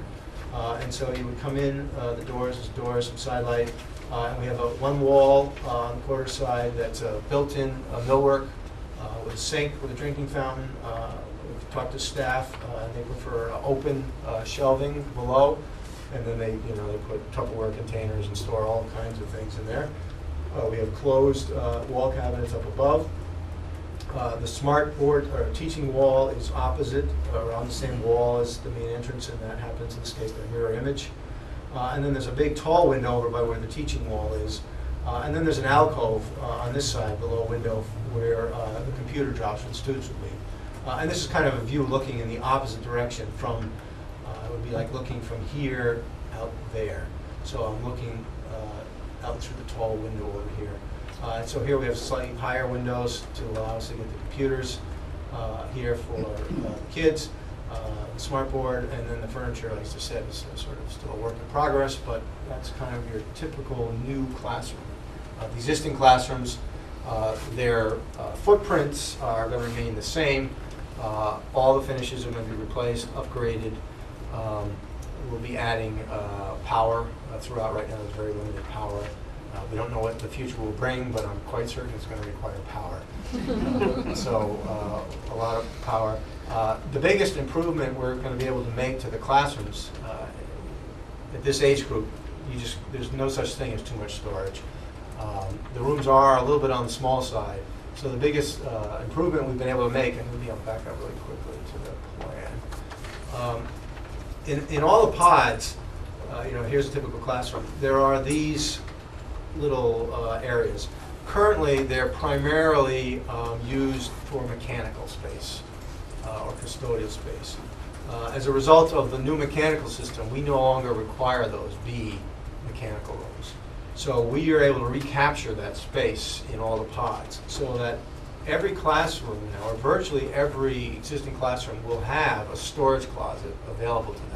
And so you would come in, the doors, some side light, and we have one wall on the corridor side that's a built-in millwork with a sink with a drinking fountain. We've talked to staff, and they prefer open shelving below, and then they put Tupperware containers and store all kinds of things in there. We have closed wall cabinets up above. The smart board or teaching wall is opposite, or on the same wall as the main entrance, and that happens in this case the mirror image. And then there's a big tall window over by where the teaching wall is. And then there's an alcove on this side, below a window, where the computer drops for the students would be. And this is kind of a view looking in the opposite direction from, it would be like looking from here out there. So I'm looking out through the tall window over here. So here we have slightly higher windows to allow us to get the computers here for the kids, the smart board, and then the furniture, like I said, is sort of still a work in progress, but that's kind of your typical new classroom. The existing classrooms, their footprints are going to remain the same. All the finishes are going to be replaced, upgraded. We'll be adding power throughout. Right now there's very limited power. We don't know what the future will bring, but I'm quite certain it's going to require power. So a lot of power. The biggest improvement we're going to be able to make to the classrooms at this age group, there's no such thing as too much storage. The rooms are a little bit on the small side. So the biggest improvement we've been able to make, and maybe I'll back up really quickly to the plan. In all the pods, here's a typical classroom. There are these little areas. Currently, they're primarily used for mechanical space or custodial space. As a result of the new mechanical system, we no longer require those B mechanical rooms. So we are able to recapture that space in all the pods so that every classroom now, or virtually every existing classroom, will have a storage closet available to them.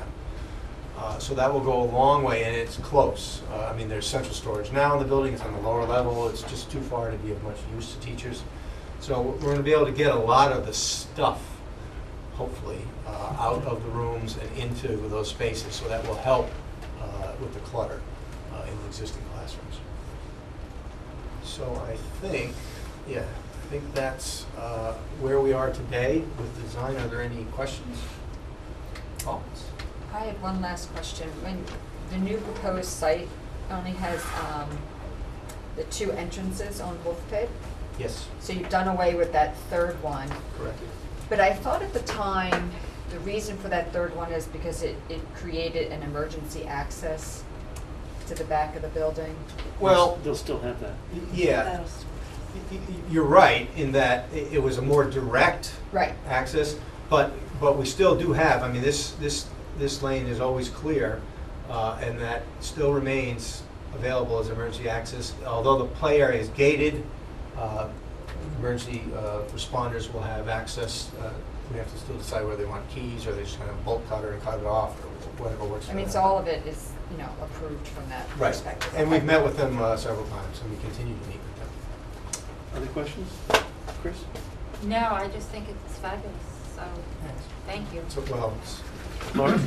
So that will go a long way, and it's close. I mean, there's central storage now in the building. It's on the lower level. It's just too far to be of much use to teachers. So we're going to be able to get a lot of the stuff, hopefully, out of the rooms and into those spaces. So that will help with the clutter in the existing classrooms. So I think that's where we are today with design. Are there any questions? Comments? I had one last question. When the new proposed site only has the 2 entrances on Wolf Pit, Yes. so you've done away with that third one. Correct. But I thought at the time, the reason for that third one is because it created an emergency access to the back of the building. Well, They'll still have that. yeah. You're right in that it was a more direct access, but we still do have. I mean, this lane is always clear, and that still remains available as emergency access. Although the play area is gated, emergency responders will have access. We have to still decide whether they want keys or they just kind of bolt cutter and cut it off or whatever works. I mean, so all of it is, approved from that perspective. And we've met with them several times, and we continue to meet with them. Other questions? Chris? No, I just think it's fabulous, so thank you. So, well, Laura?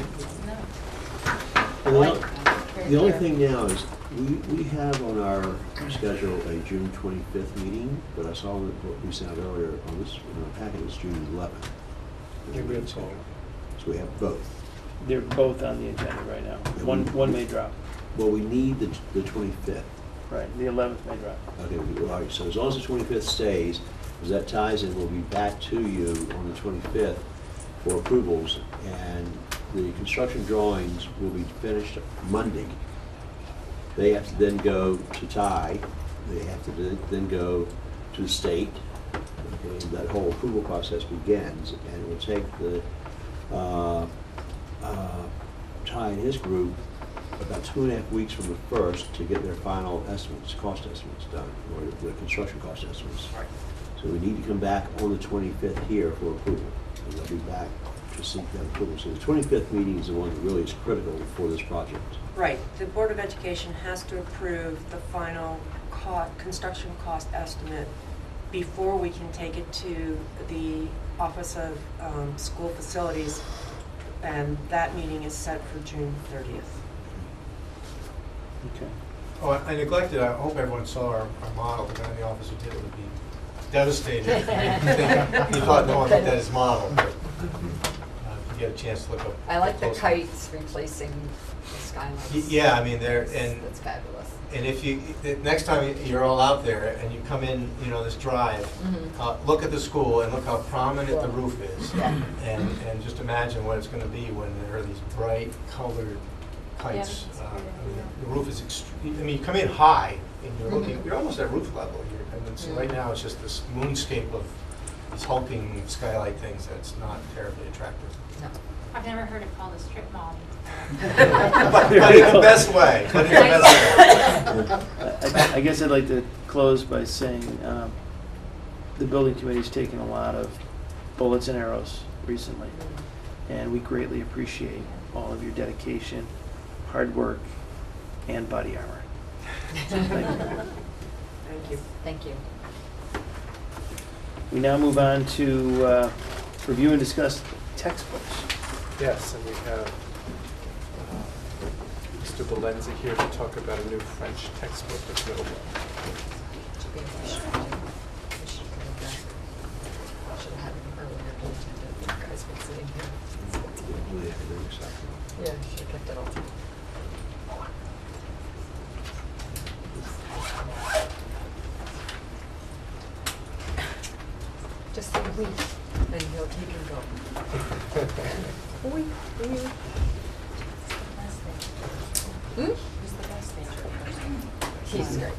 The only thing now is we have on our schedule a June 25th meeting, but I saw what we sent out earlier on this packet is June 11th. So we have both. They're both on the agenda right now. One may drop. Well, we need the 25th. Right, the 11th may drop. Okay, all right, so as long as the 25th stays, as that ties in, we'll be back to you on the 25th for approvals, and the construction drawings will be finished Monday. They have to then go to Ty, they have to then go to the state, and that whole approval process begins, and it will take the Ty and his group about 2.5 weeks from the first to get their final estimates, cost estimates done, or the construction cost estimates. So we need to come back on the 25th here for approval, and they'll be back to seek that approval. So the 25th meeting is the one that really is critical for this project. Right. The Board of Education has to approve the final construction cost estimate before we can take it to the Office of School Facilities, and that meeting is set for June 30th. Okay. Oh, I neglected, I hope everyone saw our model. The guy in the office who did it would be devastated. He thought no one looked at his model. But, if you get a chance to look up. I like the closely. kites replacing the skylights. Yeah, I mean, that's fabulous. And if next time you're all out there and you come in, this drive, look at the school and look how prominent the roof is. Yeah. And just imagine what it's going to be when there are these bright colored kites. The roof is extreme. You come in high and you're looking, you're almost at roof level. So right now it's just this moonscape of these hulking skylight things that's not terribly attractive. No. I've never heard it called a strip mall. But in the best way. But in the best way. I guess I'd like to close by saying the building committee's taken a lot of bullets and arrows recently, and we greatly appreciate all of your dedication, hard work, and body armor. So thank you. Thank you. Thank you. We now move on to review and discuss textbooks. Yes, and we have Mr. Valenzi here to talk about a new French textbook at Middlebrook. Should be a should have had it earlier on the agenda. You guys been sitting here. Yeah, should have kept it all. Just say we, and he can go. We. Who's the best thing? He's great.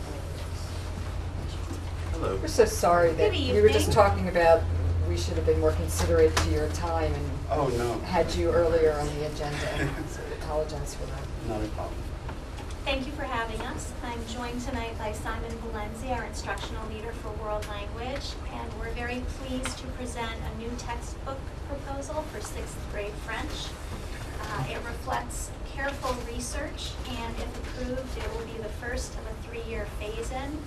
Hello. We're so sorry that Good we were just evening. talking about we should have been more considerate to your time and Oh, no. had you earlier on the agenda. So we apologize for that. Not a problem. Thank you for having us. I'm joined tonight by Simon Valenzi, our instructional leader for world language, and we're very pleased to present a new textbook proposal for 6th grade French. It reflects careful research, and if approved, it will be the first of a 3-year phase-in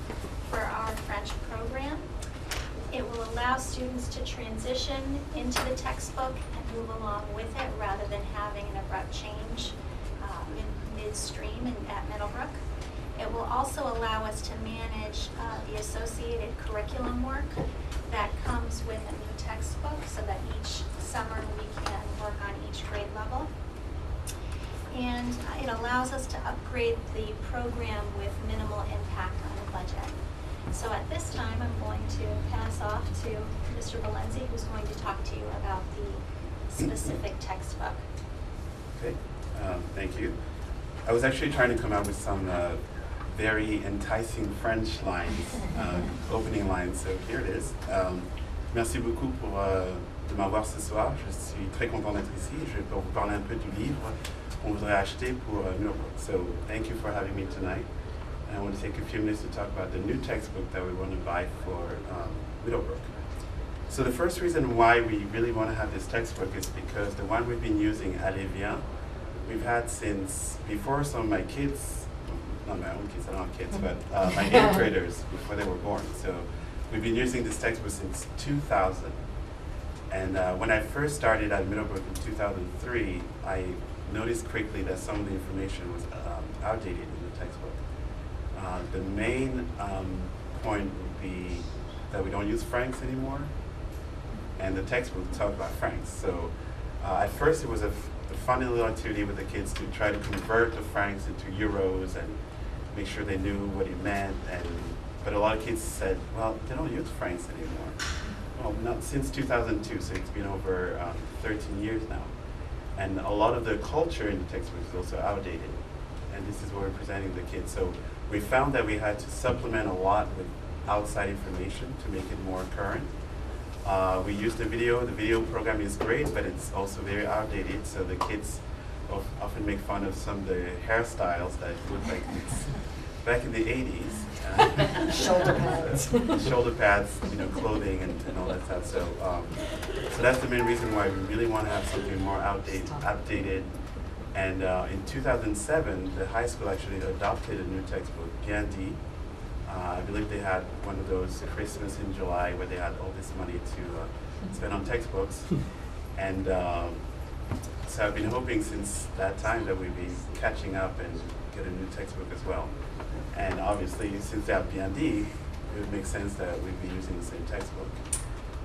for our French program. It will allow students to transition into the textbook and move along with it rather than having an abrupt change midstream at Middlebrook. It will also allow us to manage the associated curriculum work that comes with a new textbook so that each summer we can work on each grade level. And it allows us to upgrade the program with minimal impact on the budget. So at this time, I'm going to pass off to Mr. Valenzi, who's going to talk to you about the specific textbook. Okay, thank you. I was actually trying to come up with some very enticing French lines, opening lines, so here it is. Merci beaucoup de m'avoir ce soir. Je suis très content d'être ici. Je vais vous parler un peu du livre qu'on voudrait acheter pour Middlebrook. So thank you for having me tonight. And I want to take a few minutes to talk about the new textbook that we want to buy for Middlebrook. So the first reason why we really want to have this textbook is because the one we've been using, Allez-Viens, we've had since before some of my kids, not my own kids, I don't have kids, but my 8th graders before they were born. So we've been using this textbook since 2000. And when I first started at Middlebrook in 2003, I noticed quickly that some of the information was outdated in the textbook. The main point would be that we don't use francs anymore, and the textbook talked about francs. So at first it was a fun little activity with the kids to try to convert the francs into euros and make sure they knew what it meant. But a lot of kids said, well, they don't use francs anymore. Well, not since 2002, so it's been over 13 years now. And a lot of the culture in the textbook is also outdated. And this is what we're presenting to the kids. So we found that we had to supplement a lot with outside information to make it more current. We used the video. The video program is great, but it's also very outdated. So the kids often make fun of some of the hairstyles that look like it's back in the 80s. Shoulder pads. Shoulder pads, clothing and all that stuff. So that's the main reason why we really want to have something more updated. And in 2007, the high school actually adopted a new textbook, Bien dit. I believe they had one of those Christmas in July where they had all this money to spend on textbooks. And so I've been hoping since that time that we'd be catching up and get a new textbook as well. And obviously, since they have Bien dit, it would make sense that we'd be using the same textbook.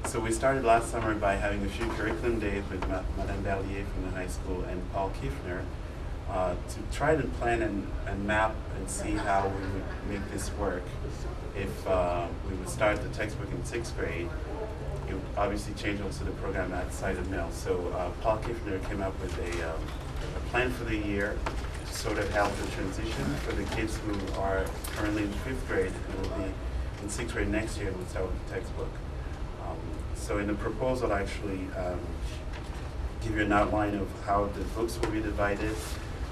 So we started last summer by having a few curriculum days with Madame Berlier from the high school and Paul Kiefner to try to plan and map and see how we would make this work. If we would start the textbook in 6th grade, it would obviously change also the program outside of Mill. So Paul Kiefner came up with a plan for the year to sort of help the transition for the kids who are currently in 5th grade and will be in 6th grade next year and will start with the textbook. So in the proposal, I actually give you an outline of how the books will be divided.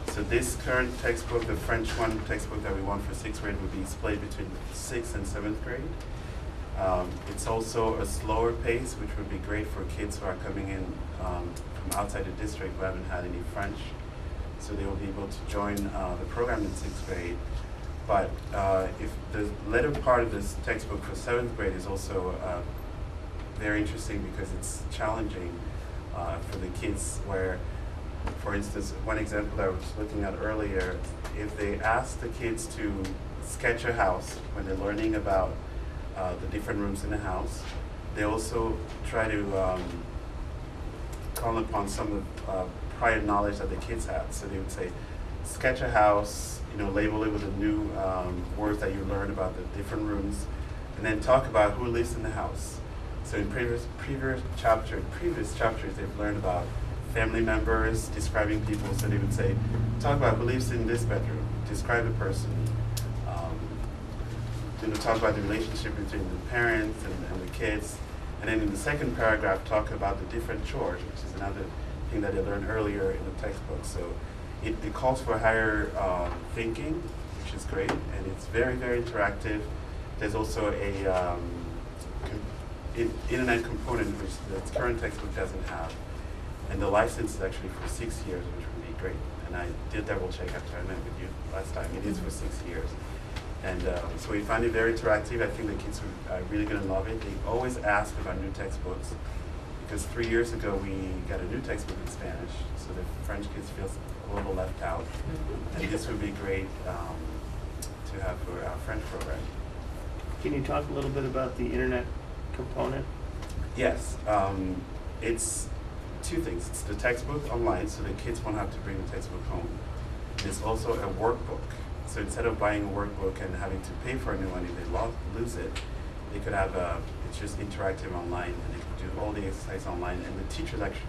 So this current textbook, the French one textbook that we want for 6th grade, will be split between 6th and 7th grade. It's also a slower pace, which would be great for kids who are coming in from outside the district who haven't had any French. So they will be able to join the program in 6th grade. But if the latter part of this textbook for 7th grade is also very interesting because it's challenging for the kids where, for instance, one example that I was looking at earlier, if they ask the kids to sketch a house when they're learning about the different rooms in the house, they also try to call upon some of prior knowledge that the kids have. So they would say, sketch a house, label it with the new words that you learn about the different rooms, and then talk about who lives in the house. So in previous chapters, they've learned about family members, describing people. So they would say, talk about who lives in this bedroom, describe the person. Talk about the relationship between the parents and the kids. And then in the second paragraph, talk about the different chores, which is another thing that they learned earlier in the textbook. So it calls for higher thinking, which is great, and it's very, very interactive. There's also a internet component, which the current textbook doesn't have. And the license is actually for 6 years, which would be great. And I did double check after I met with you last time. It is for 6 years. And so we find it very interactive. I think the kids are really going to love it. They always ask about new textbooks because 3 years ago we got a new textbook in Spanish, so the French kids feel a little left out. And this would be great to have for our French program. Can you talk a little bit about the internet component? Yes, it's two things. It's the textbook online, so the kids won't have to bring the textbook home. There's also a workbook. So instead of buying a workbook and having to pay for a new one if they lose it, they could have it's just interactive online, and they could do all the exercise online, and the teachers actually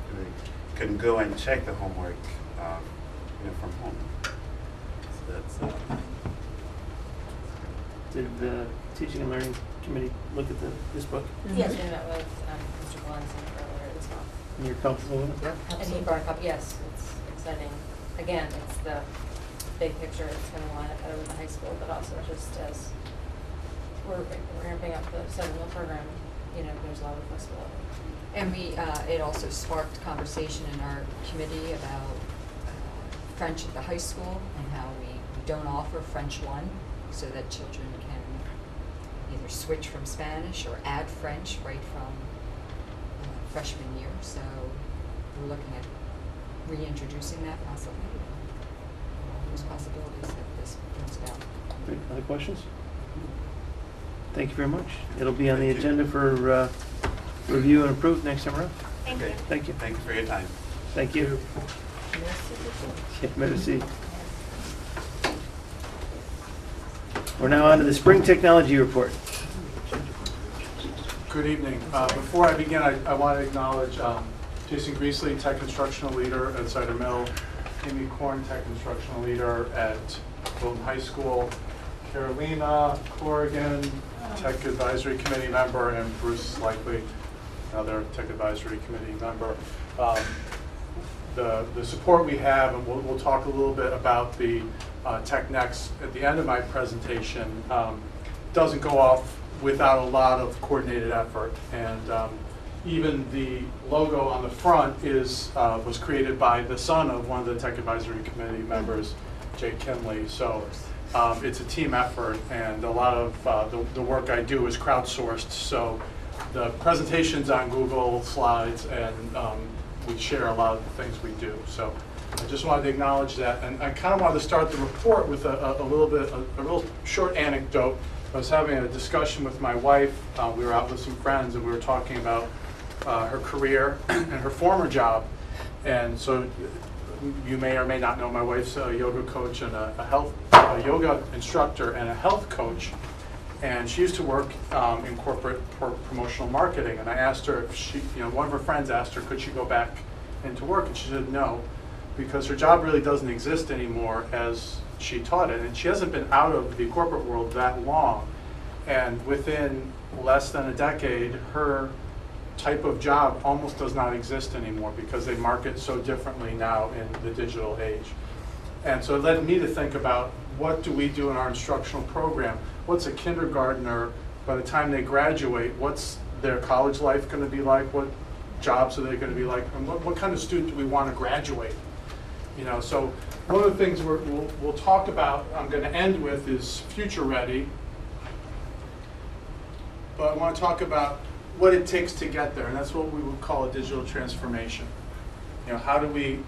can go and check the homework from home. So that's. Did the Teaching and Learning Committee look at this book? Yes, we met with Mr. Glenson earlier as well. And you're comfortable with it? And he brought up, yes, it's exciting. Again, it's the big picture, it's going to line up better with the high school, but also just as we're ramping up the 7-year program, there's a lot of flexibility. And it also sparked conversation in our committee about French at the high school and how we don't offer French 1 so that children can either switch from Spanish or add French right from freshman year. So we're looking at reintroducing that possibly. There's possibilities that this brings about. Great. Other questions? Thank you very much. It'll be on the agenda for review and approve next time around. Thank you. Thank you. Thank you for your time. Thank you. Merci. We're now on to the Spring Technology Report. Good evening. Before I begin, I want to acknowledge Jason Greasley, Tech Instructional Leader at Cider Mill, Amy Korn, Tech Instructional Leader at Wilton High School, Carolina Corrigan, Tech Advisory Committee member, and Bruce Likely, another Tech Advisory Committee member. The support we have, and we'll talk a little bit about the Tech Next at the end of my presentation, doesn't go off without a lot of coordinated effort. And even the logo on the front was created by the son of one of the Tech Advisory Committee members, Jake Kinley. So it's a team effort, and a lot of the work I do is crowdsourced. So the presentation's on Google Slides, and we share a lot of the things we do. So I just wanted to acknowledge that, and I kind of wanted to start the report with a real short anecdote. I was having a discussion with my wife. We were out with some friends, and we were talking about her career and her former job. And so you may or may not know my wife's a yoga coach and a yoga instructor and a health coach. And she used to work in corporate promotional marketing. And I asked her if she, one of her friends asked her, could she go back into work? And she said no, because her job really doesn't exist anymore as she taught it. And she hasn't been out of the corporate world that long. And within less than a decade, her type of job almost does not exist anymore because they market so differently now in the digital age. And so it led me to think about, what do we do in our instructional program? What's a kindergartner, by the time they graduate, what's their college life going to be like? What jobs are they going to be like? And what kind of student do we want to graduate? You know, so one of the things we'll talk about, I'm going to end with, is future ready. But I want to talk about what it takes to get there, and that's what we would call a digital transformation. You know, how do we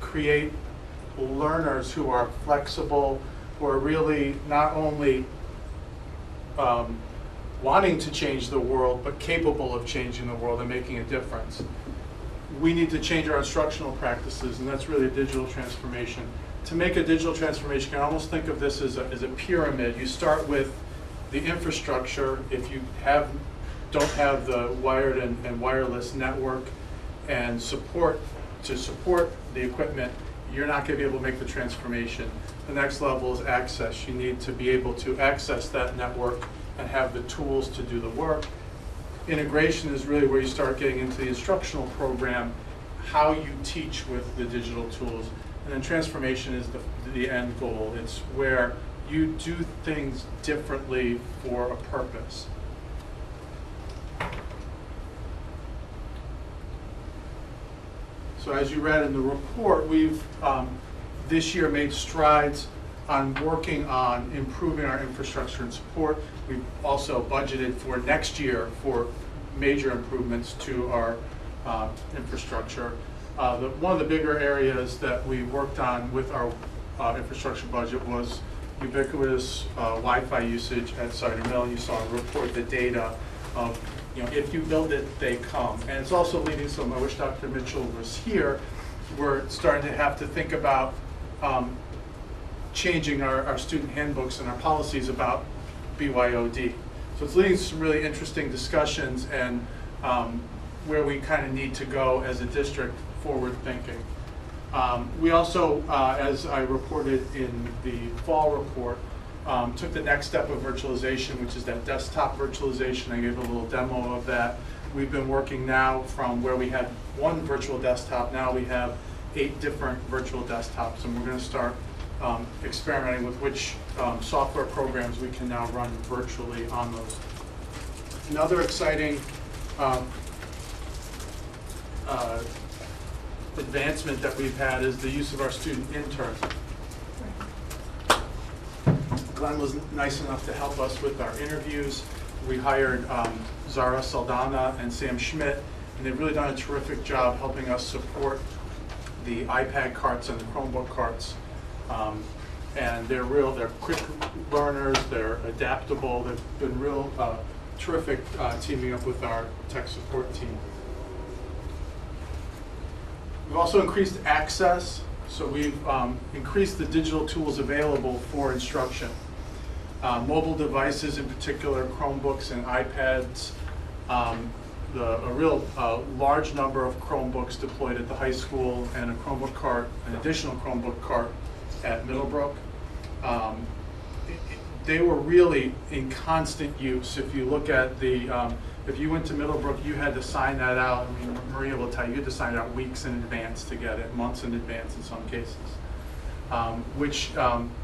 create learners who are flexible, who are really not only wanting to change the world, but capable of changing the world and making a difference. We need to change our instructional practices, and that's really a digital transformation. To make a digital transformation, you can almost think of this as a pyramid. You start with the infrastructure. If you don't have the wired and wireless network and support the equipment, you're not going to be able to make the transformation. The next level is access. You need to be able to access that network and have the tools to do the work. Integration is really where you start getting into the instructional program, how you teach with the digital tools. And then transformation is the end goal. It's where you do things differently for a purpose. So as you read in the report, we've this year made strides on working on improving our infrastructure and support. We've also budgeted for next year for major improvements to our infrastructure. One of the bigger areas that we worked on with our infrastructure budget was ubiquitous Wi-Fi usage at Cider Mill. You saw in the report the data of, if you build it, they come. And it's also leading some, I wish Dr. Mitchell was here, we're starting to have to think about changing our student handbooks and our policies about BYOD. So it's leading to some really interesting discussions and where we kind of need to go as a district forward thinking. We also, as I reported in the fall report, took the next step of virtualization, which is that desktop virtualization. I gave a little demo of that. We've been working now from where we had one virtual desktop, now we have 8 different virtual desktops, and we're going to start experimenting with which software programs we can now run virtually on those. Another exciting advancement that we've had is the use of our student interns. Glenn was nice enough to help us with our interviews. We hired Zara Saldana and Sam Schmidt, and they've really done a terrific job helping us support the iPad carts and the Chromebook carts. And they're quick learners, they're adaptable, they've been real terrific teaming up with our tech support team. We've also increased access, so we've increased the digital tools available for instruction. Mobile devices, in particular Chromebooks and iPads, a real large number of Chromebooks deployed at the high school, and a Chromebook cart, an additional Chromebook cart at Middlebrook. They were really in constant use. If you look at if you went to Middlebrook, you had to sign that out. I mean, Maria will tell you, you had to sign it out weeks in advance to get it, months in advance in some cases, which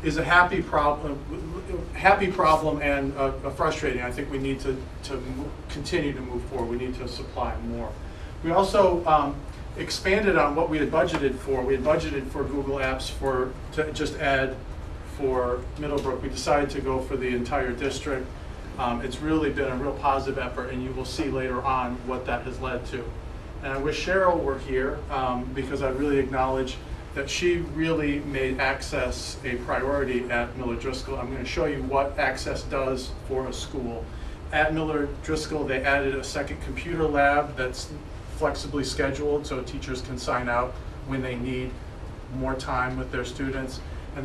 is a happy problem and a frustrating. I think we need to continue to move forward. We need to supply more. We also expanded on what we had budgeted for. We had budgeted for Google Apps to just add for Middlebrook. We decided to go for the entire district. It's really been a real positive effort, and you will see later on what that has led to. And I wish Cheryl were here because I really acknowledge that she really made access a priority at Millard Driscoll. I'm going to show you what access does for a school. At Millard Driscoll, they added a second computer lab that's flexibly scheduled so teachers can sign out when they need more time with their students. And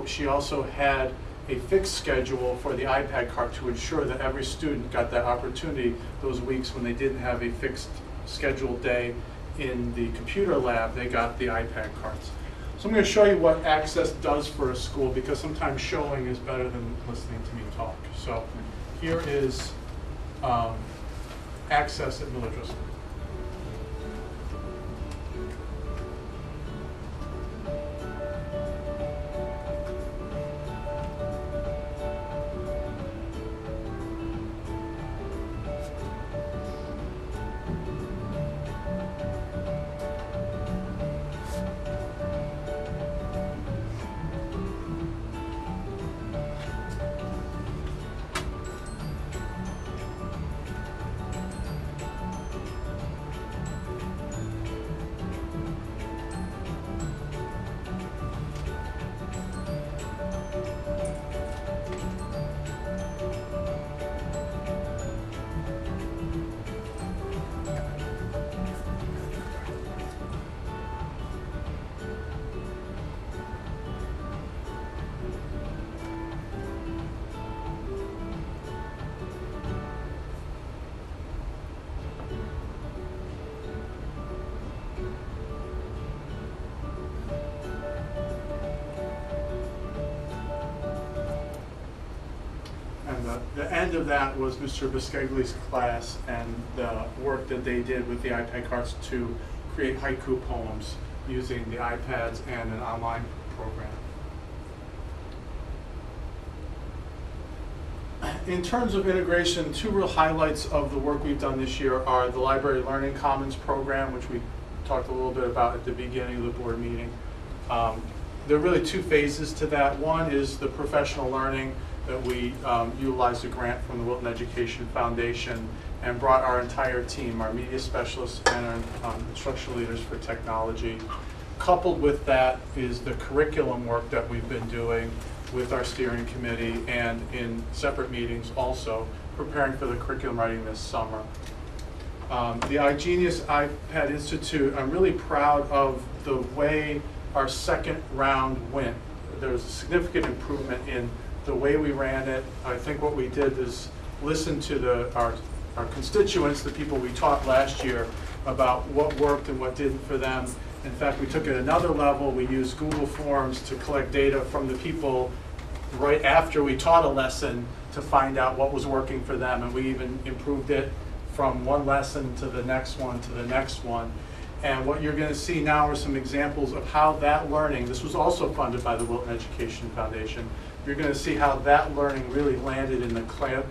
she also had a fixed schedule for the iPad cart to ensure that every student got that opportunity those weeks when they didn't have a fixed scheduled day in the computer lab, they got the iPad carts. So I'm going to show you what access does for a school, because sometimes showing is better than listening to me talk. So here is access at Miller Driscoll. And the end of that was Mr. Biscagli's class and the work that they did with the iPad cards to create haiku poems using the iPads and an online program. In terms of integration, two real highlights of the work we've done this year are the Library Learning Commons program, which we talked a little bit about at the beginning of the board meeting. There are really two phases to that. One is the professional learning that we utilized a grant from the Wilton Education Foundation and brought our entire team, our media specialists and our instructional leaders for technology. Coupled with that is the curriculum work that we've been doing with our steering committee and in separate meetings also, preparing for the curriculum writing this summer. The iGenius iPad Institute, I'm really proud of the way our second round went. There was a significant improvement in the way we ran it. I think what we did is listen to our constituents, the people we taught last year, about what worked and what didn't for them. In fact, we took it another level. We used Google Forms to collect data from the people right after we taught a lesson to find out what was working for them. And we even improved it from one lesson to the next one to the next one. And what you're going to see now are some examples of how that learning, this was also funded by the Wilton Education Foundation, you're going to see how that learning really landed in the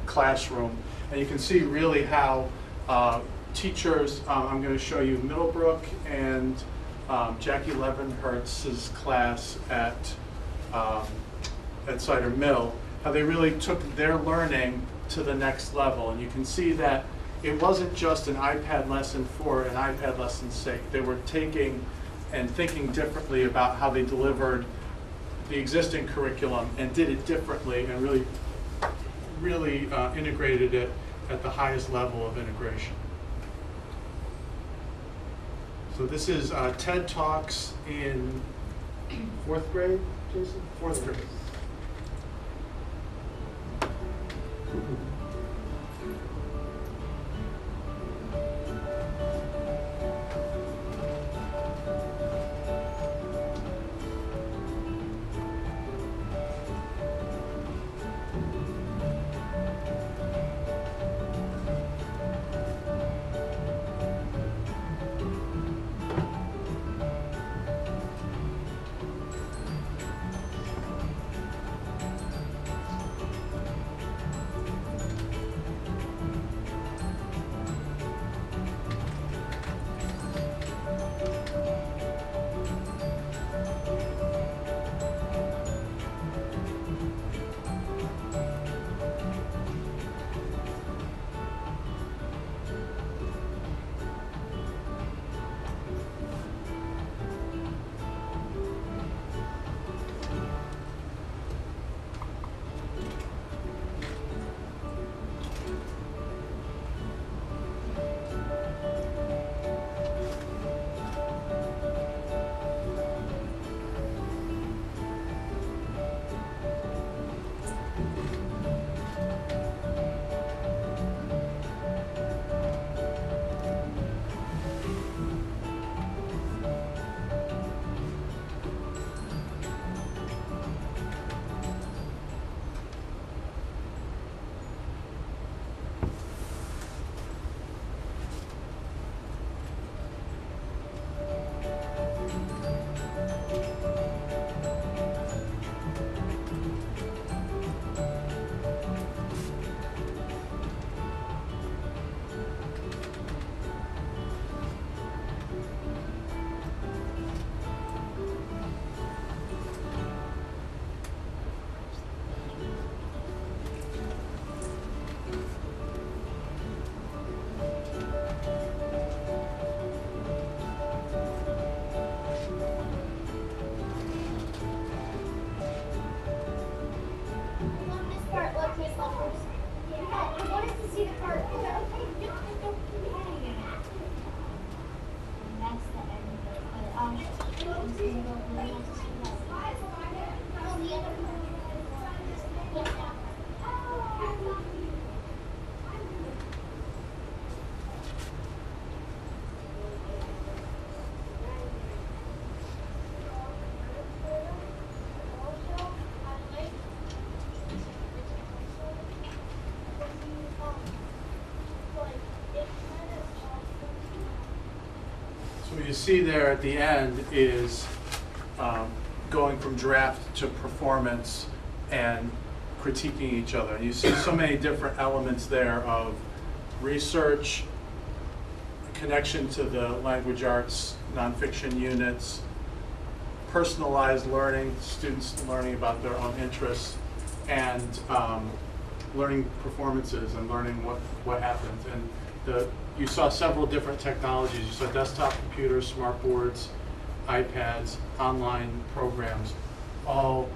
classroom. And you can see really how teachers, I'm going to show you Middlebrook and Jackie Levenhertz's class at Cider Mill, how they really took their learning to the next level. And you can see that it wasn't just an iPad lesson for an iPad lesson's sake. They were taking and thinking differently about how they delivered the existing curriculum and did it differently and really integrated it at the highest level of integration. So this is TED Talks in 4th grade, Jason? 4th grade. So what you see there at the end is going from draft to performance and critiquing each other. You see so many different elements there of research, connection to the language arts, nonfiction units, personalized learning, students learning about their own interests, and learning performances and learning what happens. And you saw several different technologies. You saw desktop computers, smart boards, iPads, online programs, all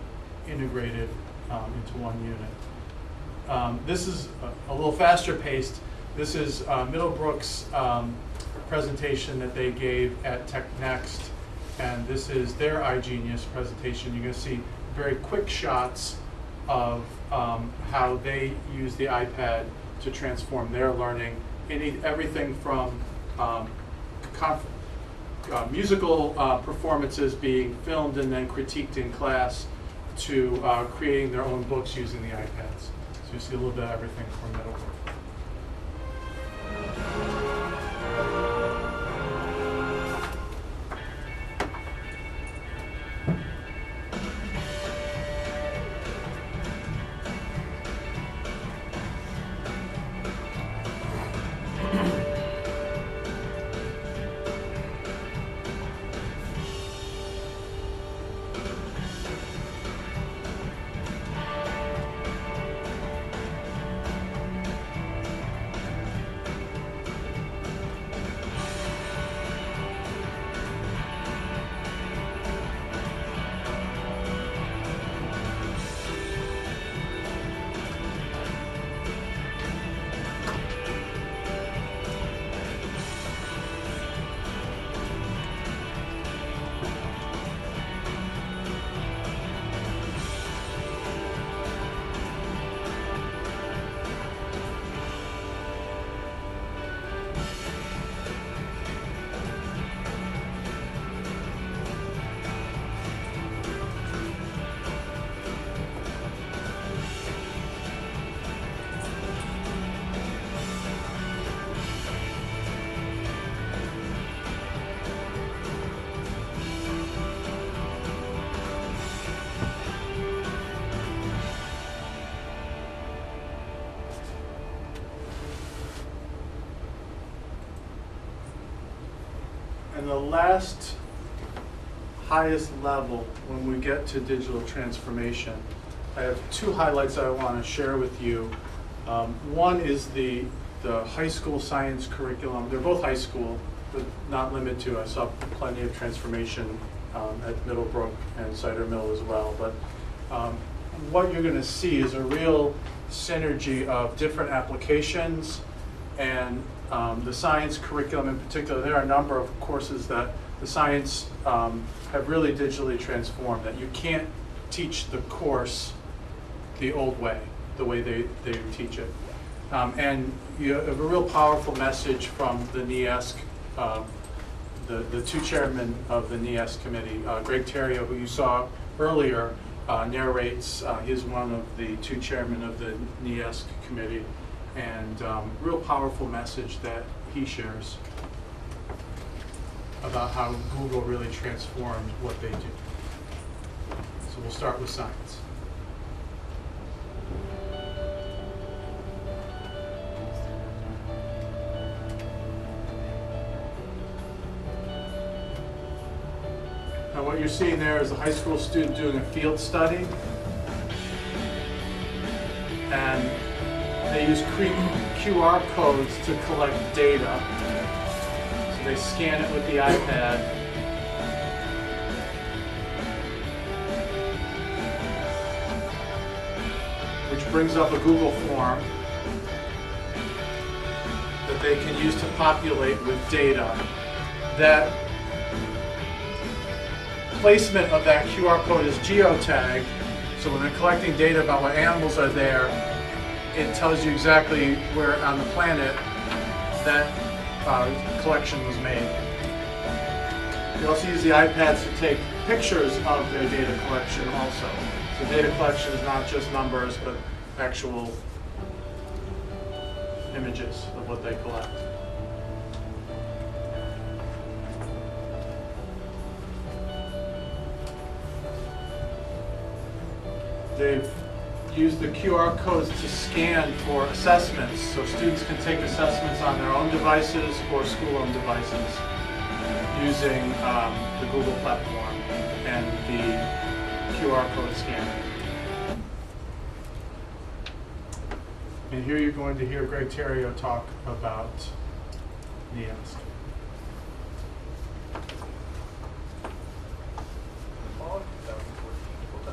integrated into one unit. This is a little faster paced. This is Middlebrook's presentation that they gave at Tech Next, and this is their iGenius presentation. You're going to see very quick shots of how they use the iPad to transform their learning. They need everything from musical performances being filmed and then critiqued in class to creating their own books using the iPads. So you see a little bit of everything from Middlebrook. And the last highest level, when we get to digital transformation, I have two highlights I want to share with you. One is the high school science curriculum. They're both high school, but not limited to. I saw plenty of transformation at Middlebrook and Cider Mill as well. But what you're going to see is a real synergy of different applications and the science curriculum in particular. There are a number of courses that the science have really digitally transformed, that you can't teach the course the old way, the way they teach it. And you have a real powerful message from the NEASC, the two chairmen of the NEASC committee. Greg Terrio, who you saw earlier, narrates. He's one of the two chairmen of the NEASC committee, and real powerful message that he shares about how Google really transformed what they do. So we'll start with science. Now what you're seeing there is a high school student doing a field study, and they use QR codes to collect data. So they scan it with the iPad, which brings up a Google form that they can use to populate with data that placement of that QR code is geotagged. So when they're collecting data about what animals are there, it tells you exactly where on the planet that collection was made. You also use the iPads to take pictures of their data collection also. So data collection is not just numbers, but actual images of what they collect. They've used the QR codes to scan for assessments, so students can take assessments on their own devices or school-owned devices using the Google platform and the QR code scanner. And here you're going to hear Greg Terrio talk about NEASC.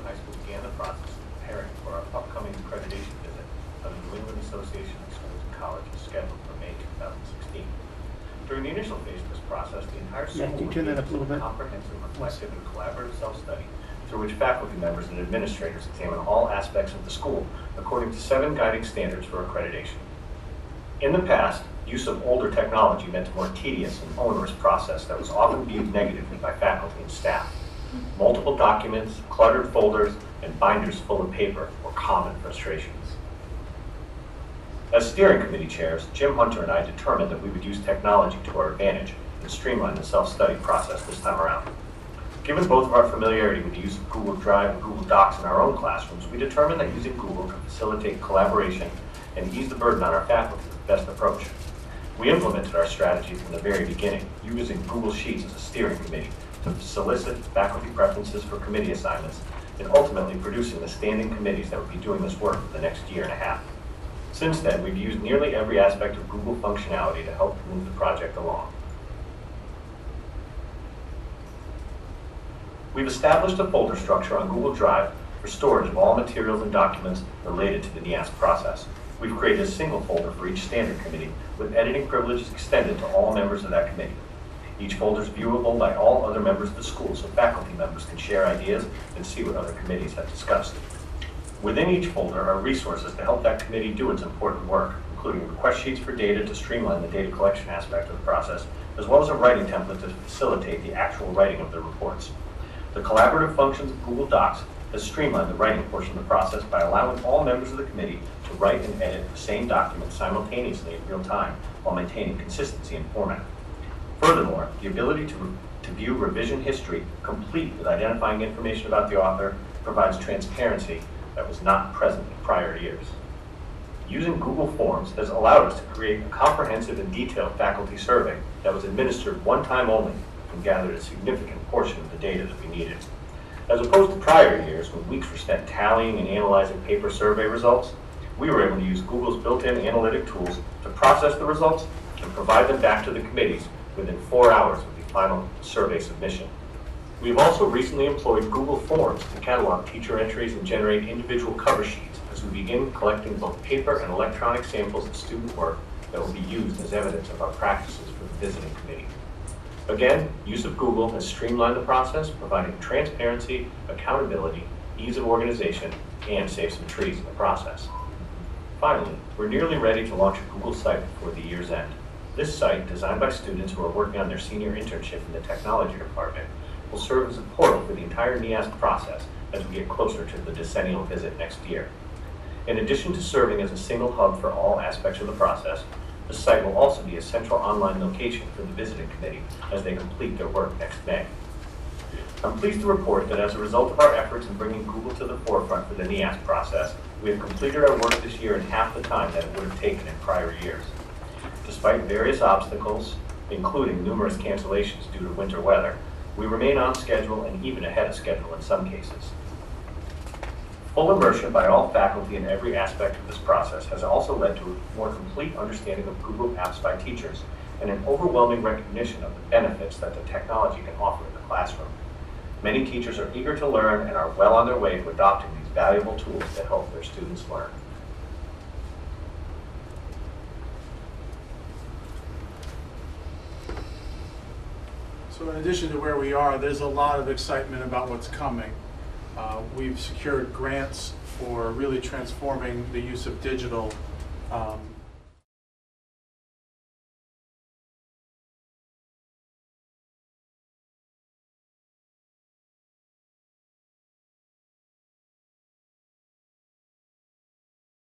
High School began the process of preparing for our upcoming accreditation visit of the New England Association of Schools and Colleges scheduled for May 2016. During the initial phase of this process, the entire school Can you turn that up a little bit? comprehensive, reflective, and collaborative self-study through which faculty members and administrators examine all aspects of the school according to 7 guiding standards for accreditation. In the past, use of older technology meant a more tedious and onerous process that was often viewed negatively by faculty and staff. Multiple documents, cluttered folders, and binders full of paper were common frustrations. As steering committee chairs, Jim Hunter and I determined that we would use technology to our advantage and streamline the self-study process this time around. Given both of our familiarity with the use of Google Drive and Google Docs in our own classrooms, we determined that using Google could facilitate collaboration and ease the burden on our faculty with the best approach. We implemented our strategy from the very beginning, using Google Sheets as a steering committee to solicit faculty preferences for committee assignments, and ultimately producing the standing committees that would be doing this work for the next year and a half. Since then, we've used nearly every aspect of Google functionality to help move the project along. We've established a folder structure on Google Drive for storage of all materials and documents related to the NEASC process. We've created a single folder for each standing committee, with editing privileges extended to all members of that committee. Each folder is viewable by all other members of the school, so faculty members can share ideas and see what other committees have discussed. Within each folder are resources to help that committee do its important work, including request sheets for data to streamline the data collection aspect of the process, as well as a writing template to facilitate the actual writing of the reports. The collaborative functions of Google Docs has streamlined the writing portion of the process by allowing all members of the committee to write and edit the same document simultaneously in real time while maintaining consistency in format. Furthermore, the ability to view revision history, complete with identifying information about the author, provides transparency that was not present in prior years. Using Google Forms has allowed us to create a comprehensive and detailed faculty survey that was administered one time only and gathered a significant portion of the data that we needed. As opposed to prior years, when weeks were spent tallying and analyzing paper survey results, we were able to use Google's built-in analytic tools to process the results and provide them back to the committees within 4 hours of the final survey submission. We've also recently employed Google Forms to catalog teacher entries and generate individual cover sheets as we begin collecting both paper and electronic samples of student work that will be used as evidence of our practices for the visiting committee. Again, use of Google has streamlined the process, providing transparency, accountability, ease of organization, and saved some trees in the process. Finally, we're nearly ready to launch a Google site before the year's end. This site, designed by students who are working on their senior internship in the technology department, will serve as a portal for the entire NEASC process as we get closer to the decennial visit next year. In addition to serving as a single hub for all aspects of the process, the site will also be a central online location for the visiting committee as they complete their work next May. I'm pleased to report that as a result of our efforts in bringing Google to the forefront for the NEASC process, we have completed our work this year in half the time that it would have taken in prior years. Despite various obstacles, including numerous cancellations due to winter weather, we remain on schedule and even ahead of schedule in some cases. Full immersion by all faculty in every aspect of this process has also led to a more complete understanding of Google Apps by teachers and an overwhelming recognition of the benefits that the technology can offer in the classroom. Many teachers are eager to learn and are well on their way to adopting these valuable tools to help their students learn. So in addition to where we are, there's a lot of excitement about what's coming. We've secured grants for really transforming the use of digital